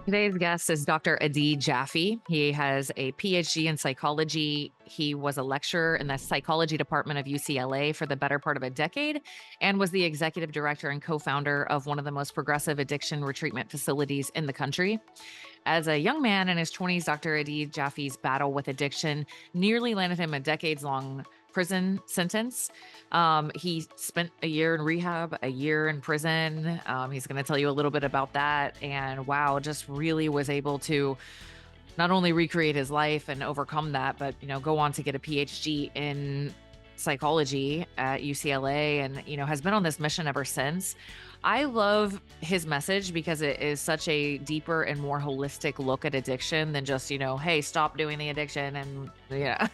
Today's guest is Dr. Jaffe. He has a Ph.D. in psychology. He was a lecturer in the psychology department of UCLA for the better part of a decade and was the executive director and co founder of one of the most progressive addiction retreatment facilities in the country. As a young man in his 20s, Dr. Jaffe's battle with addiction nearly landed him a decades long prison sentence. He spent a year in rehab, a year in prison. He's going to tell you a little bit about that. And wow, just really was able to not only recreate his life and overcome that, but, go on to get a PhD in psychology at UCLA and, has been on this mission ever since. I love his message because it is such a deeper and more holistic look at addiction than just, hey, stop doing the addiction. And yeah,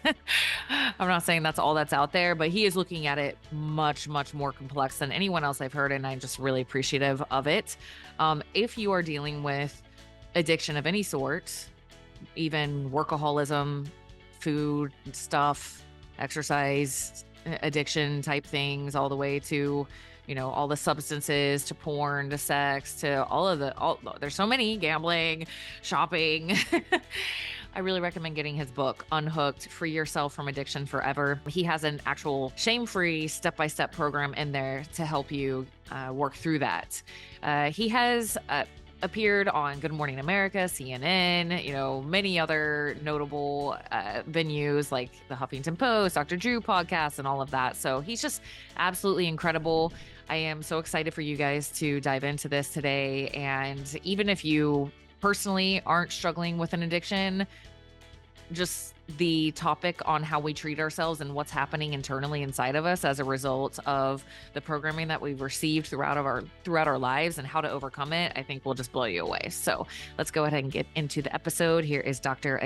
I'm not saying that's all that's out there, but he is looking at it much, much more complex than anyone else I've heard. And I'm just really appreciative of it. If you are dealing with addiction of any sort, even workaholism, food stuff, exercise, addiction type things, all the way to, all the substances, to porn, to sex, to there's so many, gambling, shopping. I really recommend getting his book, Unhooked, Free Yourself from Addiction Forever. He has an actual shame-free step-by-step program in there to help you work through that. He has appeared on Good Morning America, CNN, many other notable venues like the Huffington Post, Dr. Drew podcast, and all of that. So he's just absolutely incredible. I am so excited for you guys to dive into this today. And even if you personally aren't struggling with an addiction, just the topic on how we treat ourselves and what's happening internally inside of us as a result of the programming that we've received throughout our lives and how to overcome it, I think will just blow you away. So let's go ahead and get into the episode. Here is Dr.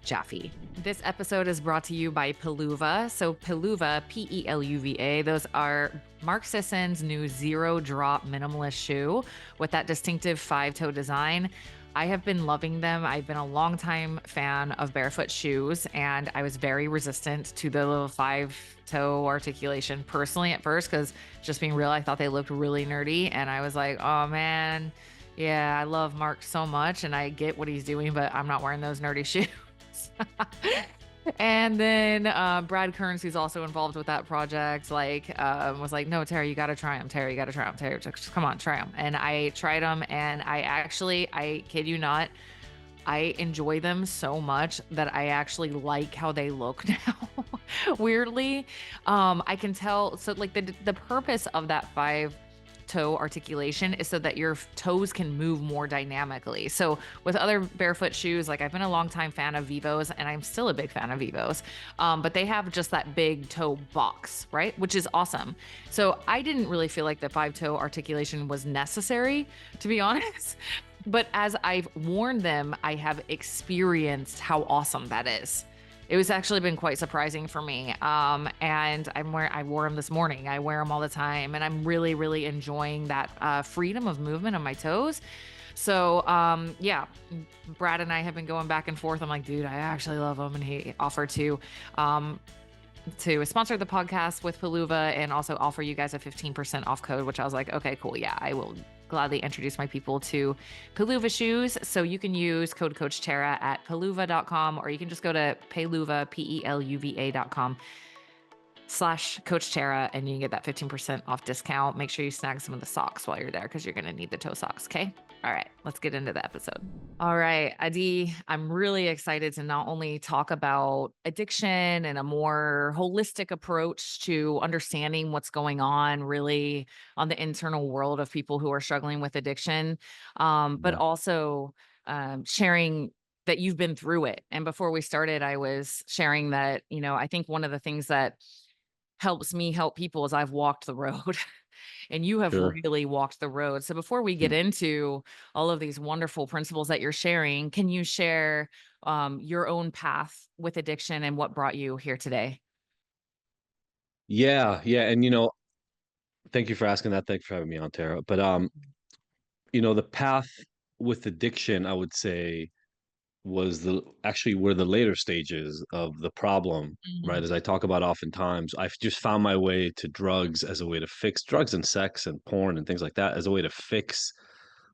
Jaffe. This episode is brought to you by Peluva. So Peluva, Peluva, those are Mark Sisson's new zero drop minimalist shoe with that distinctive 5-toe design. I have been loving them. I've been a longtime fan of barefoot shoes, and I was very resistant to the little 5-toe articulation personally at first, because just being real, I thought they looked really nerdy. And I was like, oh man, yeah, I love Mark so much and I get what he's doing, but I'm not wearing those nerdy shoes. And then Brad Kearns, who's also involved with that project, was like, no, Tara, you got to try them. Tara, you got to try them. Tara, just come on, try them. And I tried them, and I kid you not, I enjoy them so much that I actually like how they look now. Weirdly, I can tell. So like the purpose of that 5-toe articulation is so that your toes can move more dynamically. So with other barefoot shoes, like I've been a long time fan of Vivos, and I'm still a big fan of Vivos, but they have just that big toe box, right? Which is awesome. So I didn't really feel like the 5-toe articulation was necessary, to be honest. But as I've worn them, I have experienced how awesome that is. It was actually been quite surprising for me. And I wore them this morning. I wear them all the time, and I'm really, really enjoying that freedom of movement on my toes. So, yeah, Brad and I have been going back and forth. I'm like, dude, I actually love them. And he offered to sponsor the podcast with Peluva and also offer you guys a 15% off code, which I was like, okay, cool. Yeah, I will gladly introduce my people to Peluva shoes. So you can use code Coach Tara at peluva.com, or you can just go to peluva, peluva.com/Coach Tara, and you can get that 15% off discount. Make sure you snag some of the socks while you're there, because you're going to need the toe socks. Okay. All right, let's get into the episode. All right, Adi, I'm really excited to not only talk about addiction and a more holistic approach to understanding what's going on really on the internal world of people who are struggling with addiction, but also sharing that you've been through it. And before we started, I was sharing that, I think one of the things that helps me help people is I've walked the road. And you have Sure. really walked the road. So before we get into all of these wonderful principles that you're sharing, can you share your own path with addiction and what brought you here today? Yeah, yeah, and thank you for asking that. Thank you for having me on, Tara. But the path with addiction, I would say, was the actually were the later stages of the problem, right? Mhm. As I talk about oftentimes, I've just found my way to drugs as a way to fix drugs and sex and porn and things like that as a way to fix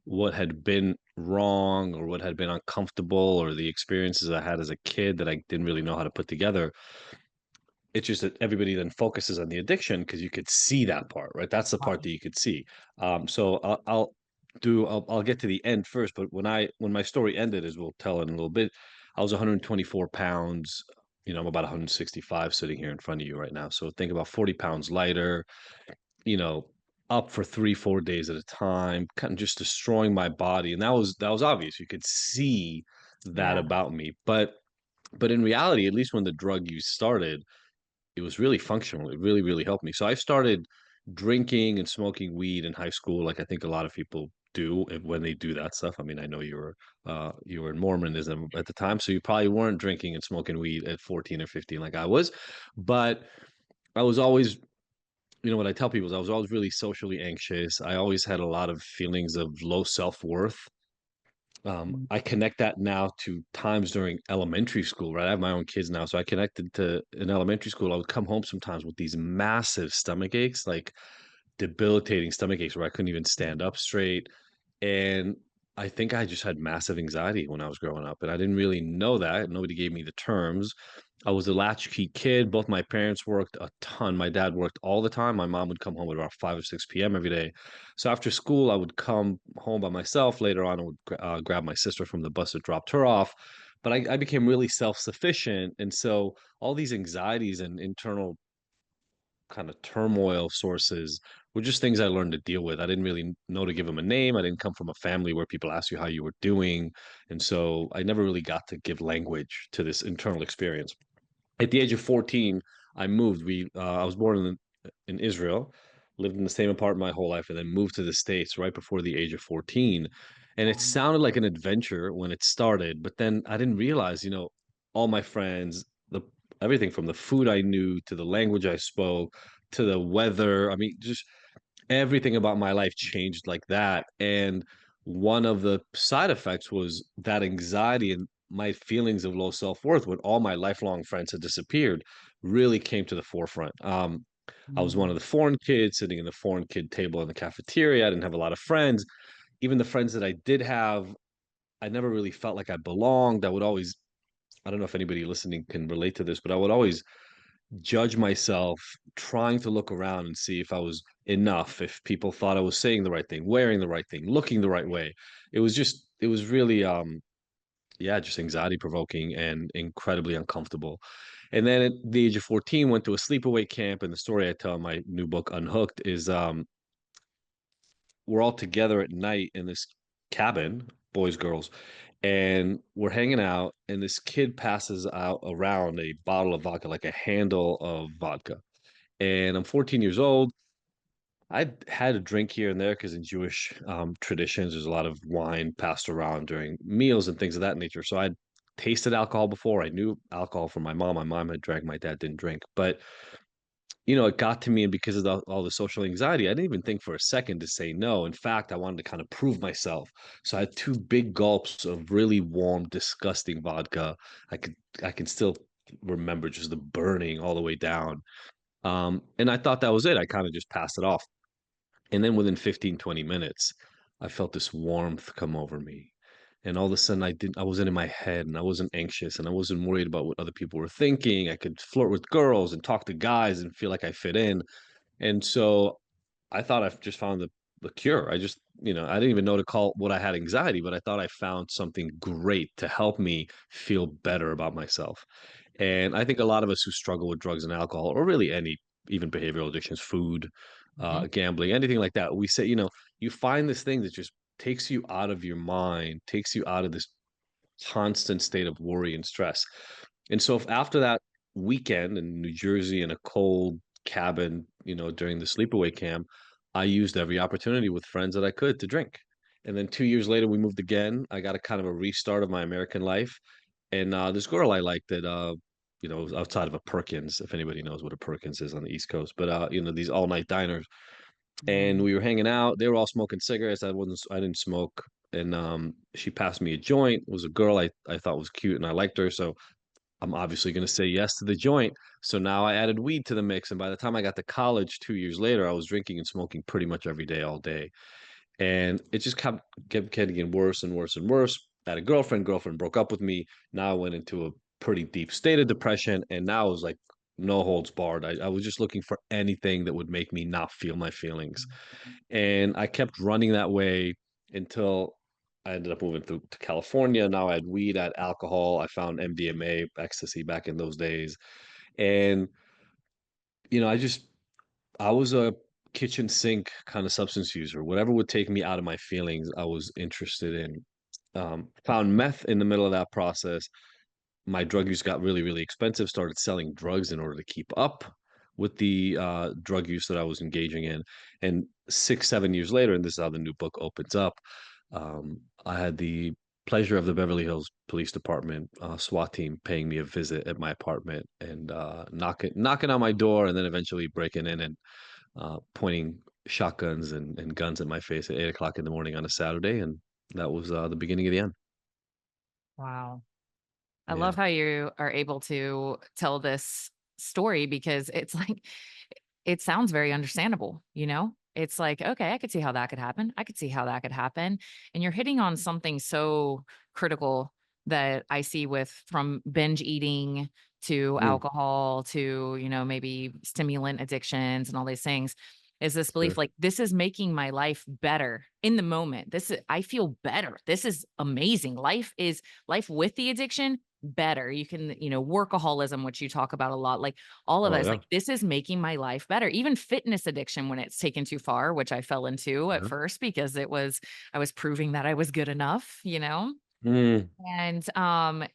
what had been wrong or what had been uncomfortable or the experiences I had as a kid that I didn't really know how to put together. It's just that everybody then focuses on the addiction because you could see that part, right? That's the part Right. that you could see. So I'll get to the end first, but when my story ended, as we'll tell in a little bit, I was 124 pounds. I'm about 165 sitting here in front of you right now. So think about 40 pounds lighter, you know, up for 3, 4 days at a time, kind of just destroying my body. And that was obvious. You could see that Yeah. about me. But in reality, at least when the drug use started, it was really functional. It really, really helped me. So I started drinking and smoking weed in high school, like I think a lot of people do when they do that stuff. I mean, I know you were in Mormonism at the time, so you probably weren't drinking and smoking weed at 14 or 15 like I was. But I was always, what I tell people is I was always really socially anxious. I always had a lot of feelings of low self-worth. Mm. I connect that now to times during elementary school, right? I have my own kids now, so I connected to in elementary school. I would come home sometimes with these massive stomach aches, like debilitating stomach aches where I couldn't even stand up straight. And I think I just had massive anxiety when I was growing up, and I didn't really know that. Nobody gave me the terms. I was a latchkey kid. Both my parents worked a ton. My dad worked all the time. My mom would come home at about 5 or 6 p.m. every day. So after school, I would come home by myself. Later on, I would grab my sister from the bus that dropped her off. But I became really self-sufficient. And so all these anxieties and internal kind of turmoil sources were just things I learned to deal with. I didn't really know to give them a name. I didn't come from a family where people ask you how you were doing. And so I never really got to give language to this internal experience. At the age of 14, I moved. I was born in Israel, lived in the same apartment my whole life, and then moved to the States right before the age of 14. And it sounded like an adventure when it started, but then I didn't realize, all my friends, the everything from the food I knew to the language I spoke to the weather. I mean, just everything about my life changed like that. And one of the side effects was that anxiety and my feelings of low self-worth when all my lifelong friends had disappeared really came to the forefront. I was one Mm. of the foreign kids sitting in the foreign kid table in the cafeteria. I didn't have a lot of friends. Even the friends that I did have, I never really felt like I belonged. I don't know if anybody listening can relate to this, but I would always judge myself trying to look around and see if I was enough, if people thought I was saying the right thing, wearing the right thing, looking the right way. It was really yeah, just anxiety provoking and incredibly uncomfortable. And then at the age of 14 went to a sleepaway camp, and the story I tell in my new book Unhooked is we're all together at night in this cabin, boys, girls, and we're hanging out, and this kid passes out around a bottle of vodka, like a handle of vodka. And I'm 14 years old. I had a drink here and there because in Jewish traditions, there's a lot of wine passed around during meals and things of that nature. So I'd tasted alcohol before. I knew alcohol from my mom. My mom had drank, my dad didn't drink. But, it got to me, and because of all the social anxiety, I didn't even think for a second to say no. In fact, I wanted to kind of prove myself. So I had two big gulps of really warm, disgusting vodka. I could, I can still remember just the burning all the way down. And I thought that was it. I kind of just passed it off. And then within 15, 20 minutes, I felt this warmth come over me. And all of a sudden I wasn't in my head and I wasn't anxious and I wasn't worried about what other people were thinking. I could flirt with girls and talk to guys and feel like I fit in. And so I thought I've just found the cure. I didn't even know to call what I had anxiety, but I thought I found something great to help me feel better about myself. And I think a lot of us who struggle with drugs and alcohol, or really any, even behavioral addictions, food, Mhm. gambling, anything like that, we say, you find this thing that just takes you out of your mind, takes you out of this constant state of worry and stress. And so if after that weekend in New Jersey in a cold cabin, during the sleepaway camp, I used every opportunity with friends that I could to drink. And then 2 years later, we moved again. I got a kind of a restart of my American life. And this girl I liked that, was outside of a Perkins, if anybody knows what a Perkins is on the East Coast, but, these all night diners, and Mm. we were hanging out. They were all smoking cigarettes. I didn't smoke. And she passed me a joint. It was a girl I thought was cute and I liked her. So I'm obviously going to say yes to the joint. So now I added weed to the mix. And by the time I got to college 2 years later, I was drinking and smoking pretty much every day, all day. and it just kept getting worse and worse and worse. I had a girlfriend broke up with me. Now I went into a pretty deep state of depression, and now it was like no holds barred. I was just looking for anything that would make me not feel my feelings. And I kept running that way until I ended up moving to California. Now I had weed, I had alcohol, I found MDMA, ecstasy back in those days. And, I was a kitchen sink kind of substance user. Whatever would take me out of my feelings, I was interested in. Found meth in the middle of that process. My drug use got really, really expensive, started selling drugs in order to keep up with the drug use that I was engaging in. And 6, 7 years later, and this is how the new book opens up, I had the pleasure of the Beverly Hills Police Department SWAT team paying me a visit at my apartment and knocking on my door, and then eventually breaking in and pointing shotguns and guns at my face at 8 o'clock in the morning on a Saturday, and that was the beginning of the end. Wow. I love Yeah, how you are able to tell this story because it's like it sounds very understandable, you know? It's like, okay, I could see how that could happen. I could see how that could happen. And you're hitting on something so critical that I see with from binge eating to mm, alcohol to, maybe stimulant addictions and all these things is this belief sure. like this is making my life better in the moment. I feel better. This is amazing. Life with the addiction better. You can, workaholism, which you talk about a lot, like all of Oh us, yeah, like this is making my life better. Even fitness addiction when it's taken too far, which I fell into at yeah. first because I was proving that I was good enough. Mm, And I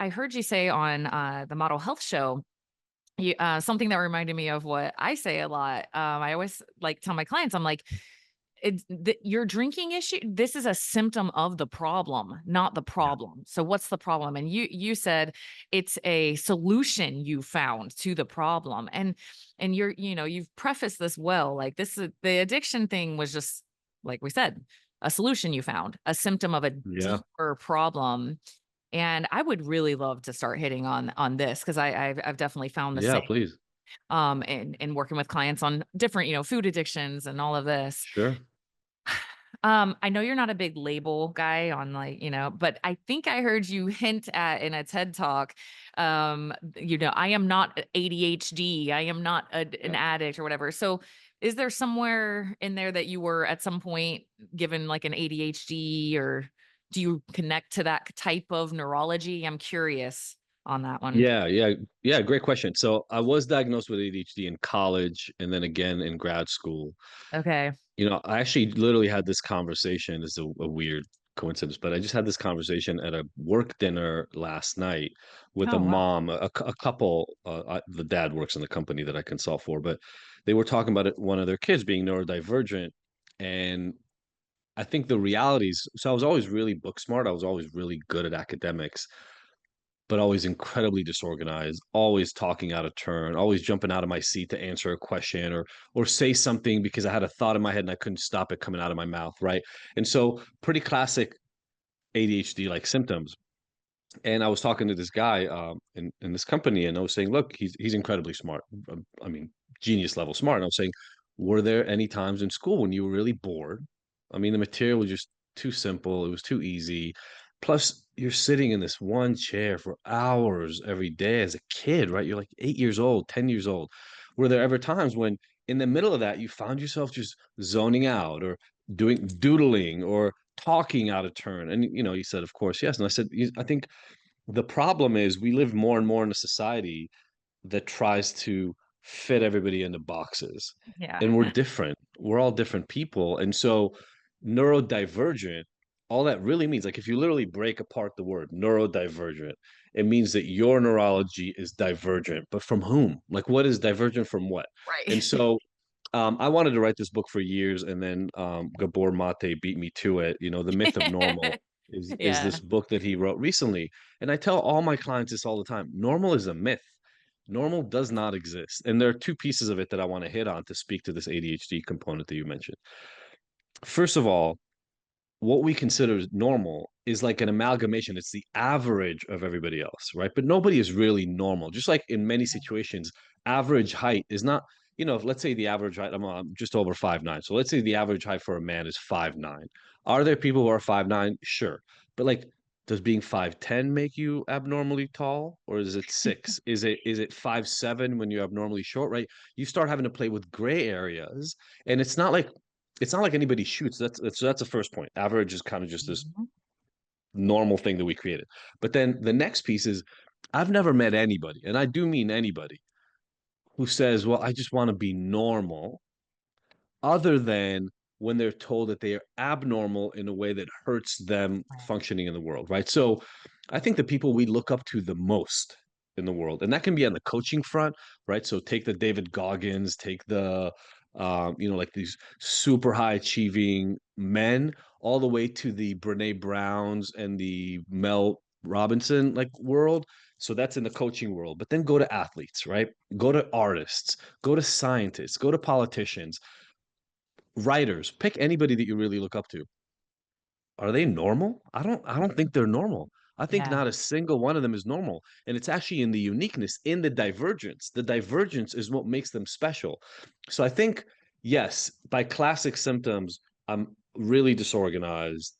heard you say on the Model Health Show something that reminded me of what I say a lot. I always like tell my clients, I'm like, your drinking issue, this is a symptom of the problem, not the yeah, problem. So what's the problem? And you said it's a solution you found to the problem. And you've prefaced this well, like this is the addiction thing was just like we said, a solution you found, a symptom of a yeah, deeper problem. And I would really love to start hitting on this because I've definitely found the yeah. same Please, in working with clients on different, food addictions and all of this. sure. I know you're not a big label guy on like, but I think I heard you hint at in a TED talk, I am not ADHD. I am not an Yeah. addict or whatever. So is there somewhere in there that you were at some point given like an ADHD or do you connect to that type of neurology? I'm curious on that one. Yeah, yeah, yeah. Great question. So I was diagnosed with ADHD in college, and then again in grad school. Okay. I actually literally had this conversation. This is a weird coincidence, but I just had this conversation at a work dinner last night with a Oh, wow. mom, a couple. The dad works in the company that I consult for, but they were talking about one of their kids being neurodivergent, and I think the realities. So I was always really book smart. I was always really good at academics, but always incredibly disorganized, always talking out of turn, always jumping out of my seat to answer a question or say something because I had a thought in my head and I couldn't stop it coming out of my mouth, right? And so pretty classic ADHD like symptoms. And I was talking to this guy in this company, and I was saying, look, he's incredibly smart. I mean, genius level smart. And I was saying, were there any times in school when you were really bored? I mean, the material was just too simple. It was too easy. Plus, you're sitting in this one chair for hours every day as a kid, right? You're like 8 years old, 10 years old. Were there ever times when in the middle of that you found yourself just zoning out or doing doodling or talking out of turn? And you said, of course, yes. And I said, I think the problem is we live more and more in a society that tries to fit everybody into boxes. Yeah. And we're different. We're all different people. And so neurodivergent, all that really means, like if you literally break apart the word neurodivergent, it means that your neurology is divergent. But from whom? Like what is divergent from what? And Right. so I wanted to write this book for years, and then Gabor Mate beat me to it. The Myth of Normal is this Yeah. book that he wrote recently, and I tell all my clients this all the time. Normal is a myth. Normal does not exist, and there are two pieces of it that I want to hit on to speak to this ADHD component that you mentioned. First of all, what we consider normal is like an amalgamation. It's the average of everybody else, right? But nobody is really normal. Just like in many situations, average height is not. if let's say the average height, I'm just over 5'9". So let's say the average height for a man is 5'9". Are there people who are 5'9"? Sure. But like, does being 5'10" make you abnormally tall? Or is it six? Is it 5'7" when you're abnormally short, right? You start having to play with gray areas. And it's not like anybody shoots. That's the first point. Average is kind of just this Mhm. normal thing that we created. But then the next piece is I've never met anybody, and I do mean anybody, who says, well, I just want to be normal, other than when they're told that they are abnormal in a way that hurts them Right. functioning in the world, right? So I think the people we look up to the most in the world, and that can be on the coaching front, right? So take the David Goggins, take the, like these super high achieving men, all the way to the Brene Browns and the Mel Robinson like world. So that's in the coaching world. But then go to athletes, right? Go to artists, go to scientists, go to politicians, writers, pick anybody that you really look up to. Are they normal? I don't think they're normal. I think Yeah. not a single one of them is normal. And it's actually in the uniqueness, in the divergence. The divergence is what makes them special. So I think, yes, by classic symptoms, I'm really disorganized.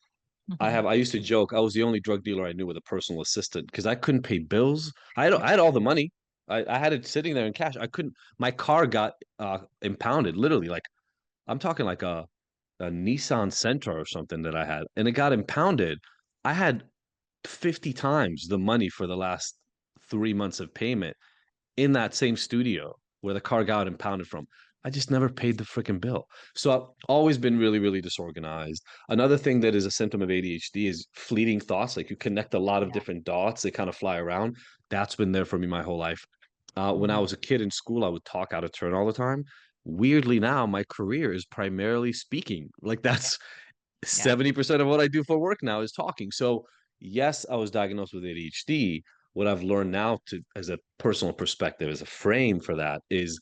Mhm. I used to joke I was the only drug dealer I knew with a personal assistant because I couldn't pay bills. I had all the money. I had it sitting there in cash. I couldn't. My car got impounded, literally. Like I'm talking like a Nissan Sentra or something that I had, and it got impounded. I had 50 times the money for the last 3 months of payment in that same studio where the car got impounded from. I just never paid the freaking bill. So I've always been really, really disorganized. Another thing that is a symptom of ADHD is fleeting thoughts. Like you connect a lot of Yeah. different dots, they kind of fly around. That's been there for me my whole life. When I Mhm. was a kid in school, I would talk out of turn all the time. Weirdly, now my career is primarily speaking. Like Yeah. that's Yeah. 70% of what I do for work now is talking. So, yes, I was diagnosed with ADHD. What I've learned now to as a personal perspective, as a frame for that is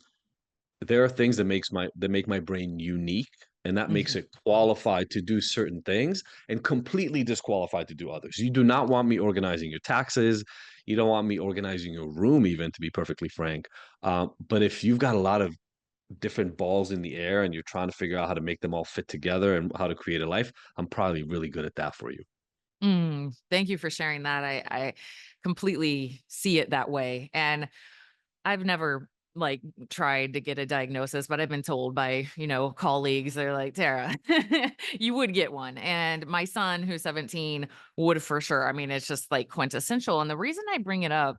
there are things that make my brain unique and that makes Mhm. it qualified to do certain things and completely disqualified to do others. You do not want me organizing your taxes. You don't want me organizing your room, even to be perfectly frank. But if you've got a lot of different balls in the air and you're trying to figure out how to make them all fit together and how to create a life, I'm probably really good at that for you. Thank you for sharing that. I completely see it that way. And I've never like tried to get a diagnosis, but I've been told by, colleagues, they're like, Tara, you would get one. And my son, who's 17, would for sure. I mean, it's just like quintessential. And the reason I bring it up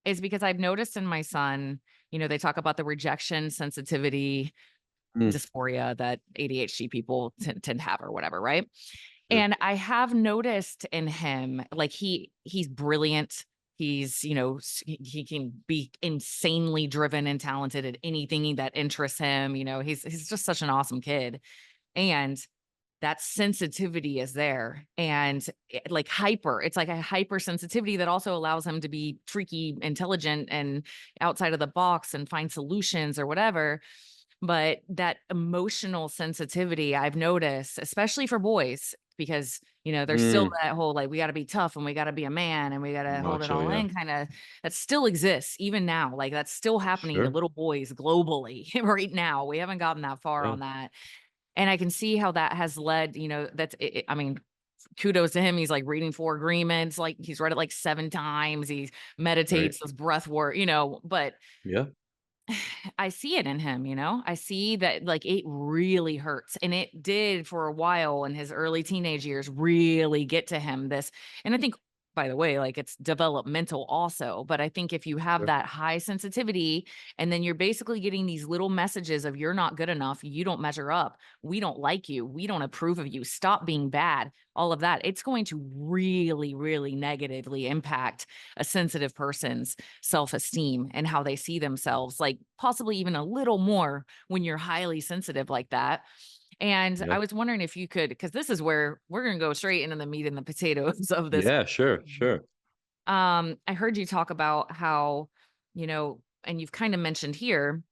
is because I've noticed in my son, they talk about the rejection sensitivity Mm, dysphoria that ADHD people tend to have or whatever, right? sure. And I have noticed in him, like he's brilliant. He's, he can be insanely driven and talented at anything that interests him. He's just such an awesome kid. And that sensitivity is there and like it's like a hypersensitivity that also allows him to be freaky intelligent and outside of the box and find solutions or whatever. But that emotional sensitivity I've noticed, especially for boys, because, there's still Mm, that whole, like, we gotta be tough and we gotta be a man and we gotta hold it macho, all yeah. in kinda that still exists even now. Like, that's still happening to Sure. little boys globally right now. We haven't gotten that far Yeah. on that. And I can see how that has led, that's I mean, kudos to him. He's like reading 4 agreements, like he's read it like 7 times. He Right. meditates, does breath work, but Yeah. I see it in him, I see that like it really hurts. And it did for a while in his early teenage years really get to him this. And I think, by the way, like it's developmental also. But I think if you have Sure. that high sensitivity and then you're basically getting these little messages of you're not good enough, you don't measure up, we don't like you, we don't approve of you, stop being bad, all of that, it's going to really, really negatively impact a sensitive person's self-esteem and how they see themselves, like possibly even a little more when you're highly sensitive like that. And Yeah. I was wondering if you could, because this is where we're going to go straight into the meat and the potatoes of this. Yeah, sure, sure. I heard you talk about how, and you've kind of mentioned here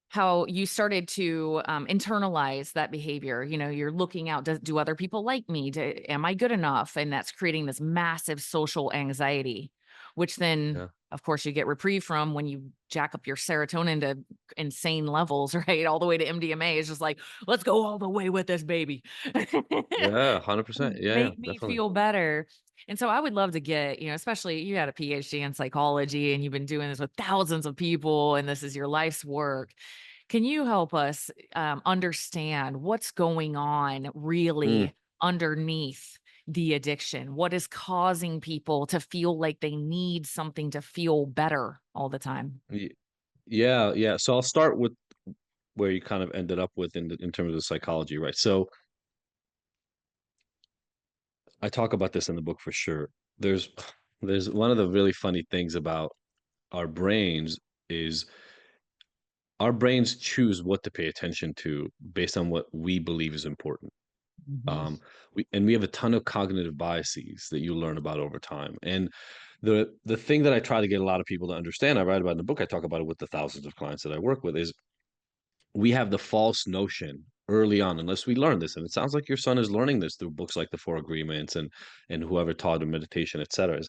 how you started to internalize that behavior. You're looking out, do other people like me? Am I good enough? And that's creating this massive social anxiety. which then, Yeah. of course, you get reprieve from when you jack up your serotonin to insane levels, right? All the way to MDMA. It's just like, let's go all the way with this baby. Yeah, 100%. Yeah, yeah, Make me definitely. feel better. And so I would love to get, especially you had a PhD in psychology and you've been doing this with thousands of people and this is your life's work. Can you help us understand what's going on Mm, really underneath the addiction? What is causing people to feel like they need something to feel better all the time? y yeah, yeah. So I'll start with where you kind of ended up with in terms of psychology, right? So I talk about this in the book for sure. There's there's one of the really funny things about our brains is our brains choose what to pay attention to based on what we believe is important. Mhm. Um, we have a ton of cognitive biases that you learn about over time. And the thing that I try to get a lot of people to understand, I write about in the book, I talk about it with the thousands of clients that I work with, is we have the false notion early on, unless we learn this. And it sounds like your son is learning this through books like The Four Agreements and whoever taught him meditation, et cetera, is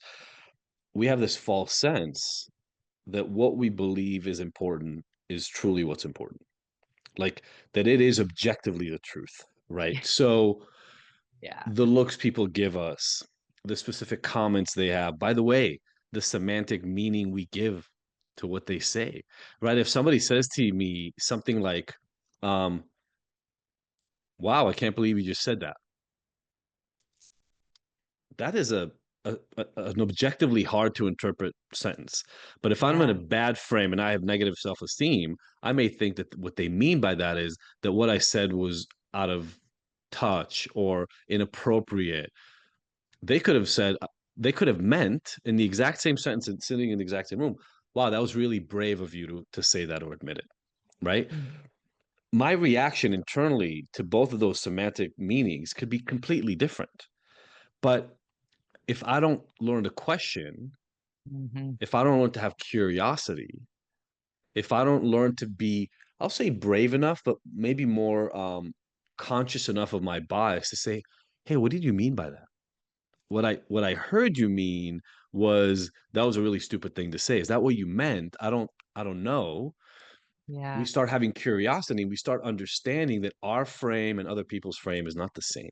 we have this false sense that what we believe is important is truly what's important. Like that it is objectively the truth, right? So Yeah. the looks people give us, the specific comments they have, by the way, the semantic meaning we give to what they say, right? If somebody says to me something like, um, wow, I can't believe you just said that. That is an objectively hard to interpret sentence. But if I'm in a Yeah. bad frame and I have negative self-esteem, I may think that what they mean by that is that what I said was out of touch or inappropriate. They could have said, they could have meant in the exact same sentence and sitting in the exact same room, wow, that was really brave of you to say that or admit it, right? Mm. My reaction internally to both of those semantic meanings could be completely different. But if I don't learn to question, Mhm. if I don't learn to have curiosity, if I don't learn to be, I'll say brave enough, but maybe more conscious enough of my bias to say, hey, what did you mean by that? What I heard you mean was that was a really stupid thing to say. Is that what you meant? I don't know. We Yeah. start having curiosity. We start understanding that our frame and other people's frame is not the same.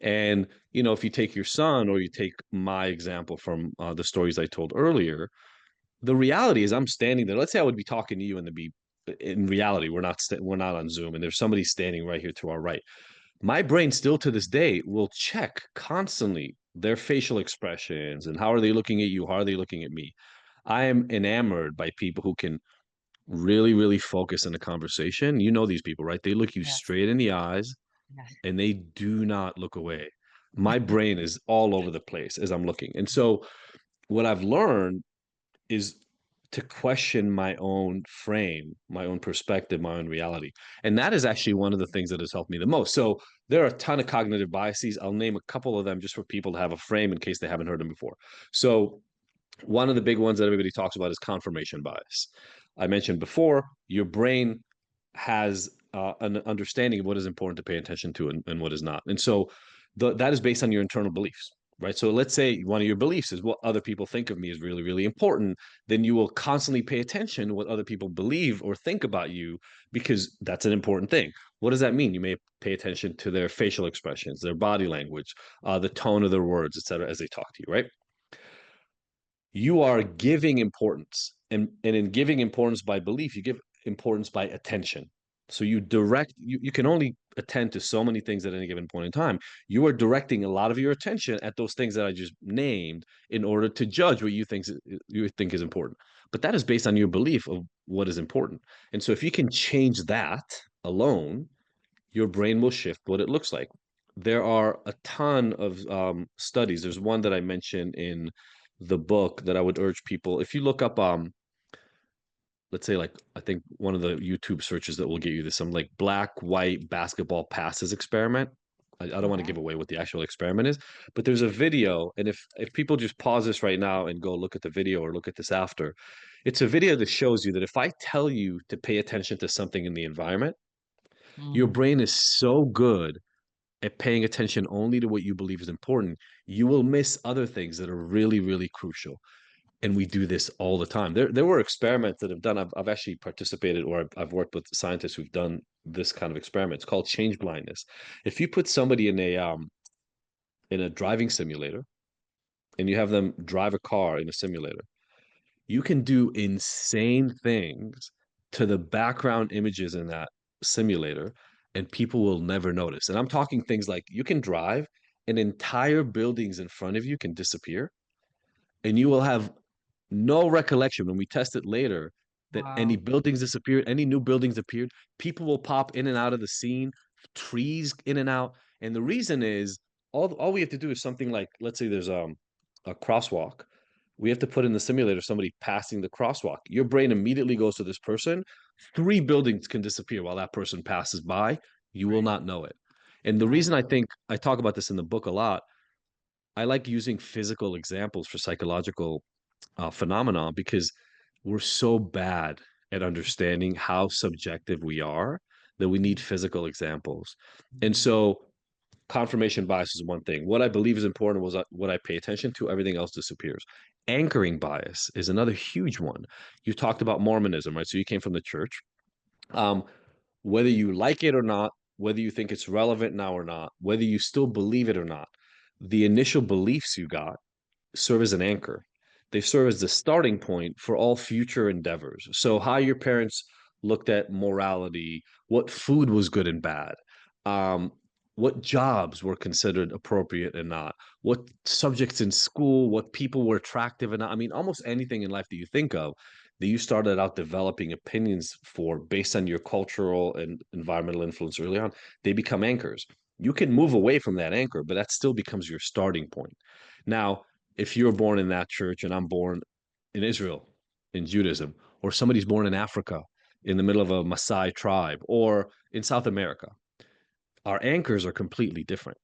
And if you take your son or you take my example from the stories I told earlier, the reality is I'm standing there. Let's say I would be talking to you and be in reality we're not on Zoom and there's somebody standing right here to our right. My brain still to this day will check constantly their facial expressions and how are they looking at you? How are they looking at me? I am enamored by people who can really, really focus in a conversation. You know these people, right? They look you Yes. straight in the eyes Yeah. and they do not look away. My brain is all over the place as I'm looking. And so what I've learned is to question my own frame, my own perspective, my own reality. And that is actually one of the things that has helped me the most. So there are a ton of cognitive biases. I'll name a couple of them just for people to have a frame in case they haven't heard them before. So one of the big ones that everybody talks about is confirmation bias. I mentioned before, your brain has an understanding of what is important to pay attention to and what is not. And so that is based on your internal beliefs, right? So let's say one of your beliefs is what other people think of me is really, really important. Then you will constantly pay attention to what other people believe or think about you because that's an important thing. What does that mean? You may pay attention to their facial expressions, their body language, the tone of their words, et cetera, as they talk to you, right? You are giving importance. And in giving importance by belief, you give importance by attention. So you can only attend to so many things at any given point in time. You are directing a lot of your attention at those things that I just named in order to judge what you think is important. But that is based on your belief of what is important. And so if you can change that alone, your brain will shift what it looks like. There are a ton of studies. There's one that I mentioned in the book that I would urge people. If you look up, let's say, like I think one of the YouTube searches that will get you this, some like black white basketball passes experiment. I don't want to Okay. give away what the actual experiment is, but there's a video, and if people just pause this right now and go look at the video or look at this after, it's a video that shows you that if I tell you to pay attention to something in the environment, your Mm. brain is so good at paying attention only to what you believe is important, you will miss other things that are really, really crucial. And we do this all the time. There were experiments that have done. I've actually participated, or I've worked with scientists who've done this kind of experiment. It's called change blindness. If you put somebody in a driving simulator and you have them drive a car in a simulator, you can do insane things to the background images in that simulator, and people will never notice. And I'm talking things like you can drive and entire buildings in front of you can disappear, and you will have no recollection when we test it later that any Wow. buildings disappeared, any new buildings appeared. People will pop in and out of the scene, trees in and out. And the reason is all we have to do is something like, let's say there's a crosswalk. We have to put in the simulator somebody passing the crosswalk. Your brain immediately goes to this person. Three buildings can disappear while that person passes by. You will Right. not know it. And the Right. reason I think I talk about this in the book a lot, I like using physical examples for psychological phenomenon because we're so bad at understanding how subjective we are that we need physical examples. And Mhm. so confirmation bias is one thing. What I believe is important was what I pay attention to, everything else disappears. Anchoring bias is another huge one. You talked about Mormonism, right? So you came from the church. Um, whether you like it or not, whether you think it's relevant now or not, whether you still believe it or not, the initial beliefs you got serve as an anchor. They serve as the starting point for all future endeavors. So, how your parents looked at morality, what food was good and bad, um, what jobs were considered appropriate and not, what subjects in school, what people were attractive and not. I mean, almost anything in life that you think of that you started out developing opinions for based on your cultural and environmental influence early on, they become anchors. You can move away from that anchor, but that still becomes your starting point. Now, if you're born in that church and I'm born in Israel in Judaism, or somebody's born in Africa in the middle of a Maasai tribe, or in South America, our anchors are completely different.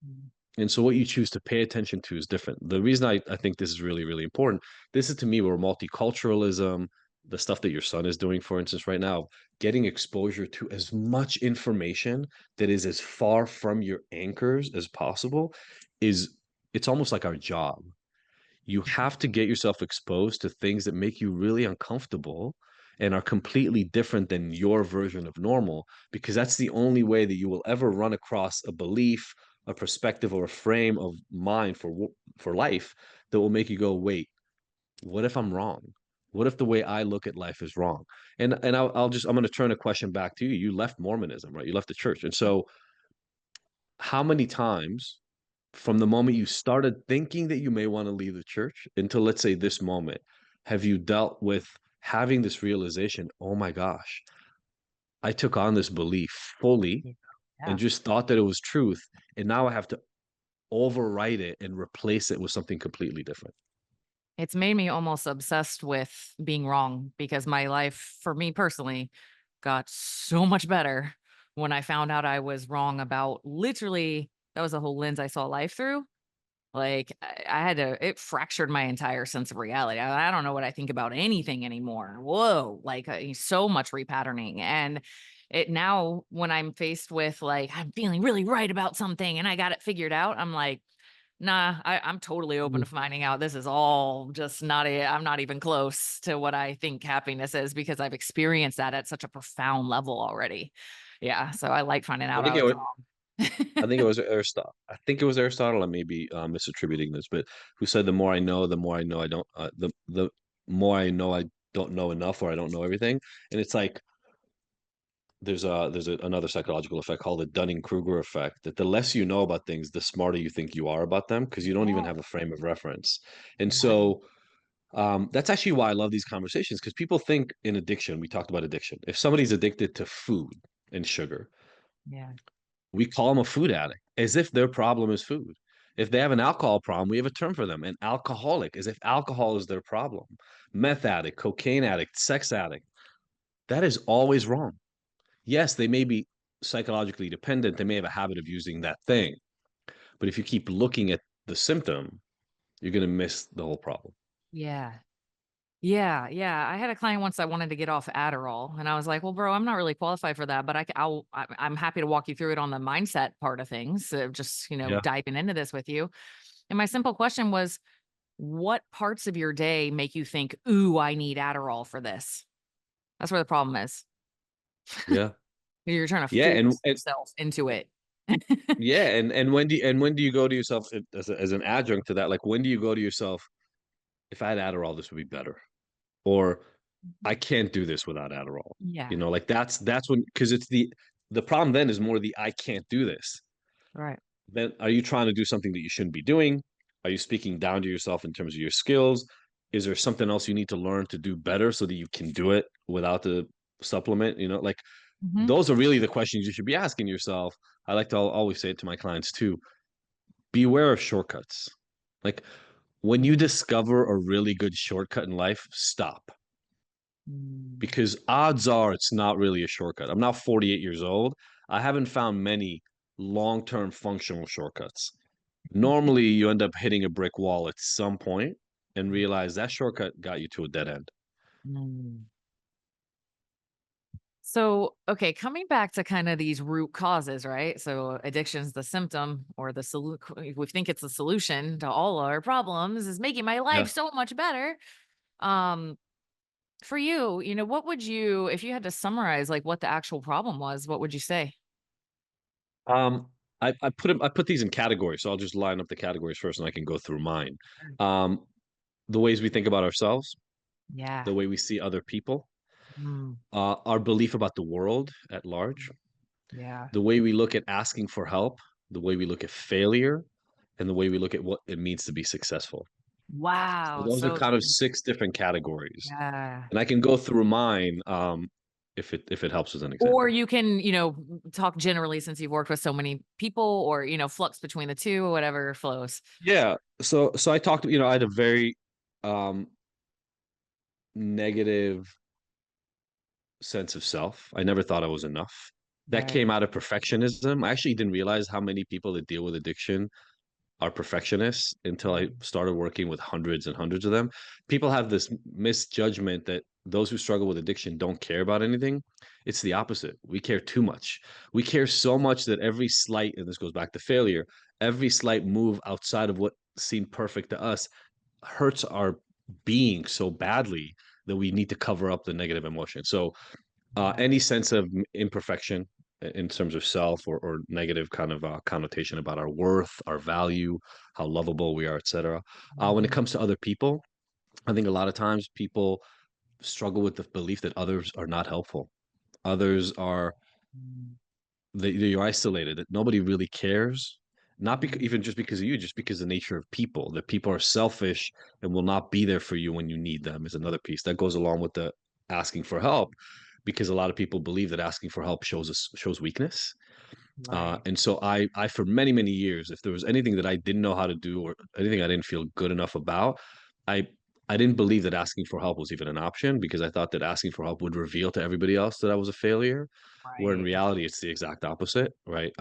Mhm. And so what you choose to pay attention to is different. The reason I think this is really, really important, this is to me where multiculturalism, the stuff that your son is doing, for instance, right now, getting exposure to as much information that is as far from your anchors as possible is it's almost like our job. You have to get yourself exposed to things that make you really uncomfortable and are completely different than your version of normal, because that's the only way that you will ever run across a belief, a perspective, or a frame of mind for life that will make you go, wait, what if I'm wrong? What if the way I look at life is wrong? And I'm going to turn a question back to you. You left Mormonism, right? You left the church, and so how many times from the moment you started thinking that you may want to leave the church until, let's say, this moment, have you dealt with having this realization, oh my gosh, I took on this belief fully Yeah. and Yeah. just thought that it was truth, and now I have to overwrite it and replace it with something completely different. It's made me almost obsessed with being wrong because my life, for me personally, got so much better when I found out I was wrong about literally that was the whole lens I saw life through. Like I had to, it fractured my entire sense of reality. I don't know what I think about anything anymore. Whoa, like so much repatterning. And it now, when I'm faced with like, I'm feeling really right about something and I got it figured out, I'm like, nah, I'm totally open Mhm. to finding out this is all just not I'm not even close to what I think happiness is because I've experienced that at such a profound level already. Yeah. So I like finding I out think I it was was, wrong. I think it was Aristotle. I think it was Aristotle. I may be misattributing this, but who said the more I know, the more I know I don't. The more I know I don't know enough, or I don't know everything. And it's like another psychological effect called the Dunning-Kruger effect, that the less you know about things, the smarter you think you are about them because you don't even Yeah. have a frame of reference. And Yeah. so that's actually why I love these conversations, because people think in addiction. We talked about addiction. If somebody's addicted to food and sugar, Yeah. we call them a food addict as if their problem is food. If they have an alcohol problem, we have a term for them, an alcoholic, as if alcohol is their problem. Meth addict, cocaine addict, sex addict. That is always wrong. Yes, they may be psychologically dependent. They may have a habit of using that thing. But if you keep looking at the symptom, you're going to miss the whole problem. Yeah. Yeah, yeah. I had a client once that wanted to get off Adderall, and I was like, "Well, bro, I'm not really qualified for that, but I'm happy to walk you through it on the mindset part of things, just Yeah. diving into this with you." And my simple question was, what parts of your day make you think, "Ooh, I need Adderall for this?" That's where the problem is. Yeah. You're trying to Yeah, force yourself into it. yeah, and when do you go to yourself as an adjunct to that? Like, when do you go to yourself, if I had Adderall, this would be better, or I Mhm. can't do this without Adderall. Yeah, Like that's when, because it's the problem then is more the I can't do this. right. Then are you trying to do something that you shouldn't be doing? Are you speaking down to yourself in terms of your skills? Is there something else you need to learn to do better so that you can do it without the supplement? Like Mhm. those are really the questions you should be asking yourself. I like to always say it to my clients too. Beware of shortcuts. Like when you Mhm. discover a really good shortcut in life, stop, Mm. because odds are it's not really a shortcut. I'm now 48 years old. I haven't found many long-term functional shortcuts. Normally, you end up hitting a brick wall at some point and realize that shortcut got you to a dead end. Mm. So, okay, coming back to kind of these root causes, right? So, addiction's the symptom or the solution. We think it's the solution to all our problems is making my life Yeah. so much better. Um, for you, what would you, if you had to summarize like what the actual problem was, what would you say? Um, I put these in categories, so I'll just line up the categories first, and I can go through mine. Mm. Um, the ways we think about ourselves, Yeah. the way we see other people, Mm. our belief about the world at large, Yeah. the way we look at asking for help, the way we look at failure, and the way we look at what it means to be successful. So Wow. those are So, kind of six different categories, yeah. and I can go through mine if it helps as an Or example. you can, talk generally since you've worked with so many people or, flux between the two, or whatever flows. Yeah. So I talked. I had a very um, negative sense of self. I never thought I was enough. That Right. came out of perfectionism. I actually didn't realize how many people that deal with addiction are perfectionists until I Mm. started working with hundreds and hundreds of them. People have this misjudgment that those who struggle with addiction don't care about anything. It's the opposite. We care too much. We care so much that every slight, and this goes back to failure, every slight move outside of what seemed perfect to us hurts our being so badly that we need to cover up the negative emotion. So Yeah. any sense of imperfection in terms of self, or negative kind of connotation about our worth, our value, how lovable we are, etc. When it Mhm. comes to other people, I think a lot of times people struggle with the belief that others are not helpful. Others are Mm. that you're isolated, that nobody really cares. Not because Mm. even just because of you, just because the nature of people, that people are selfish and will not be there for you when you need them is another piece that goes along with the asking for help, because a lot of people believe that asking for help shows weakness. Right. And so I for many many years, if there was anything that I didn't know how to do or anything I didn't feel good enough about, I I didn't believe that asking for help was even an option, because I thought that asking for help would reveal to everybody else that I was a failure, where in Right. reality it's the exact opposite, right?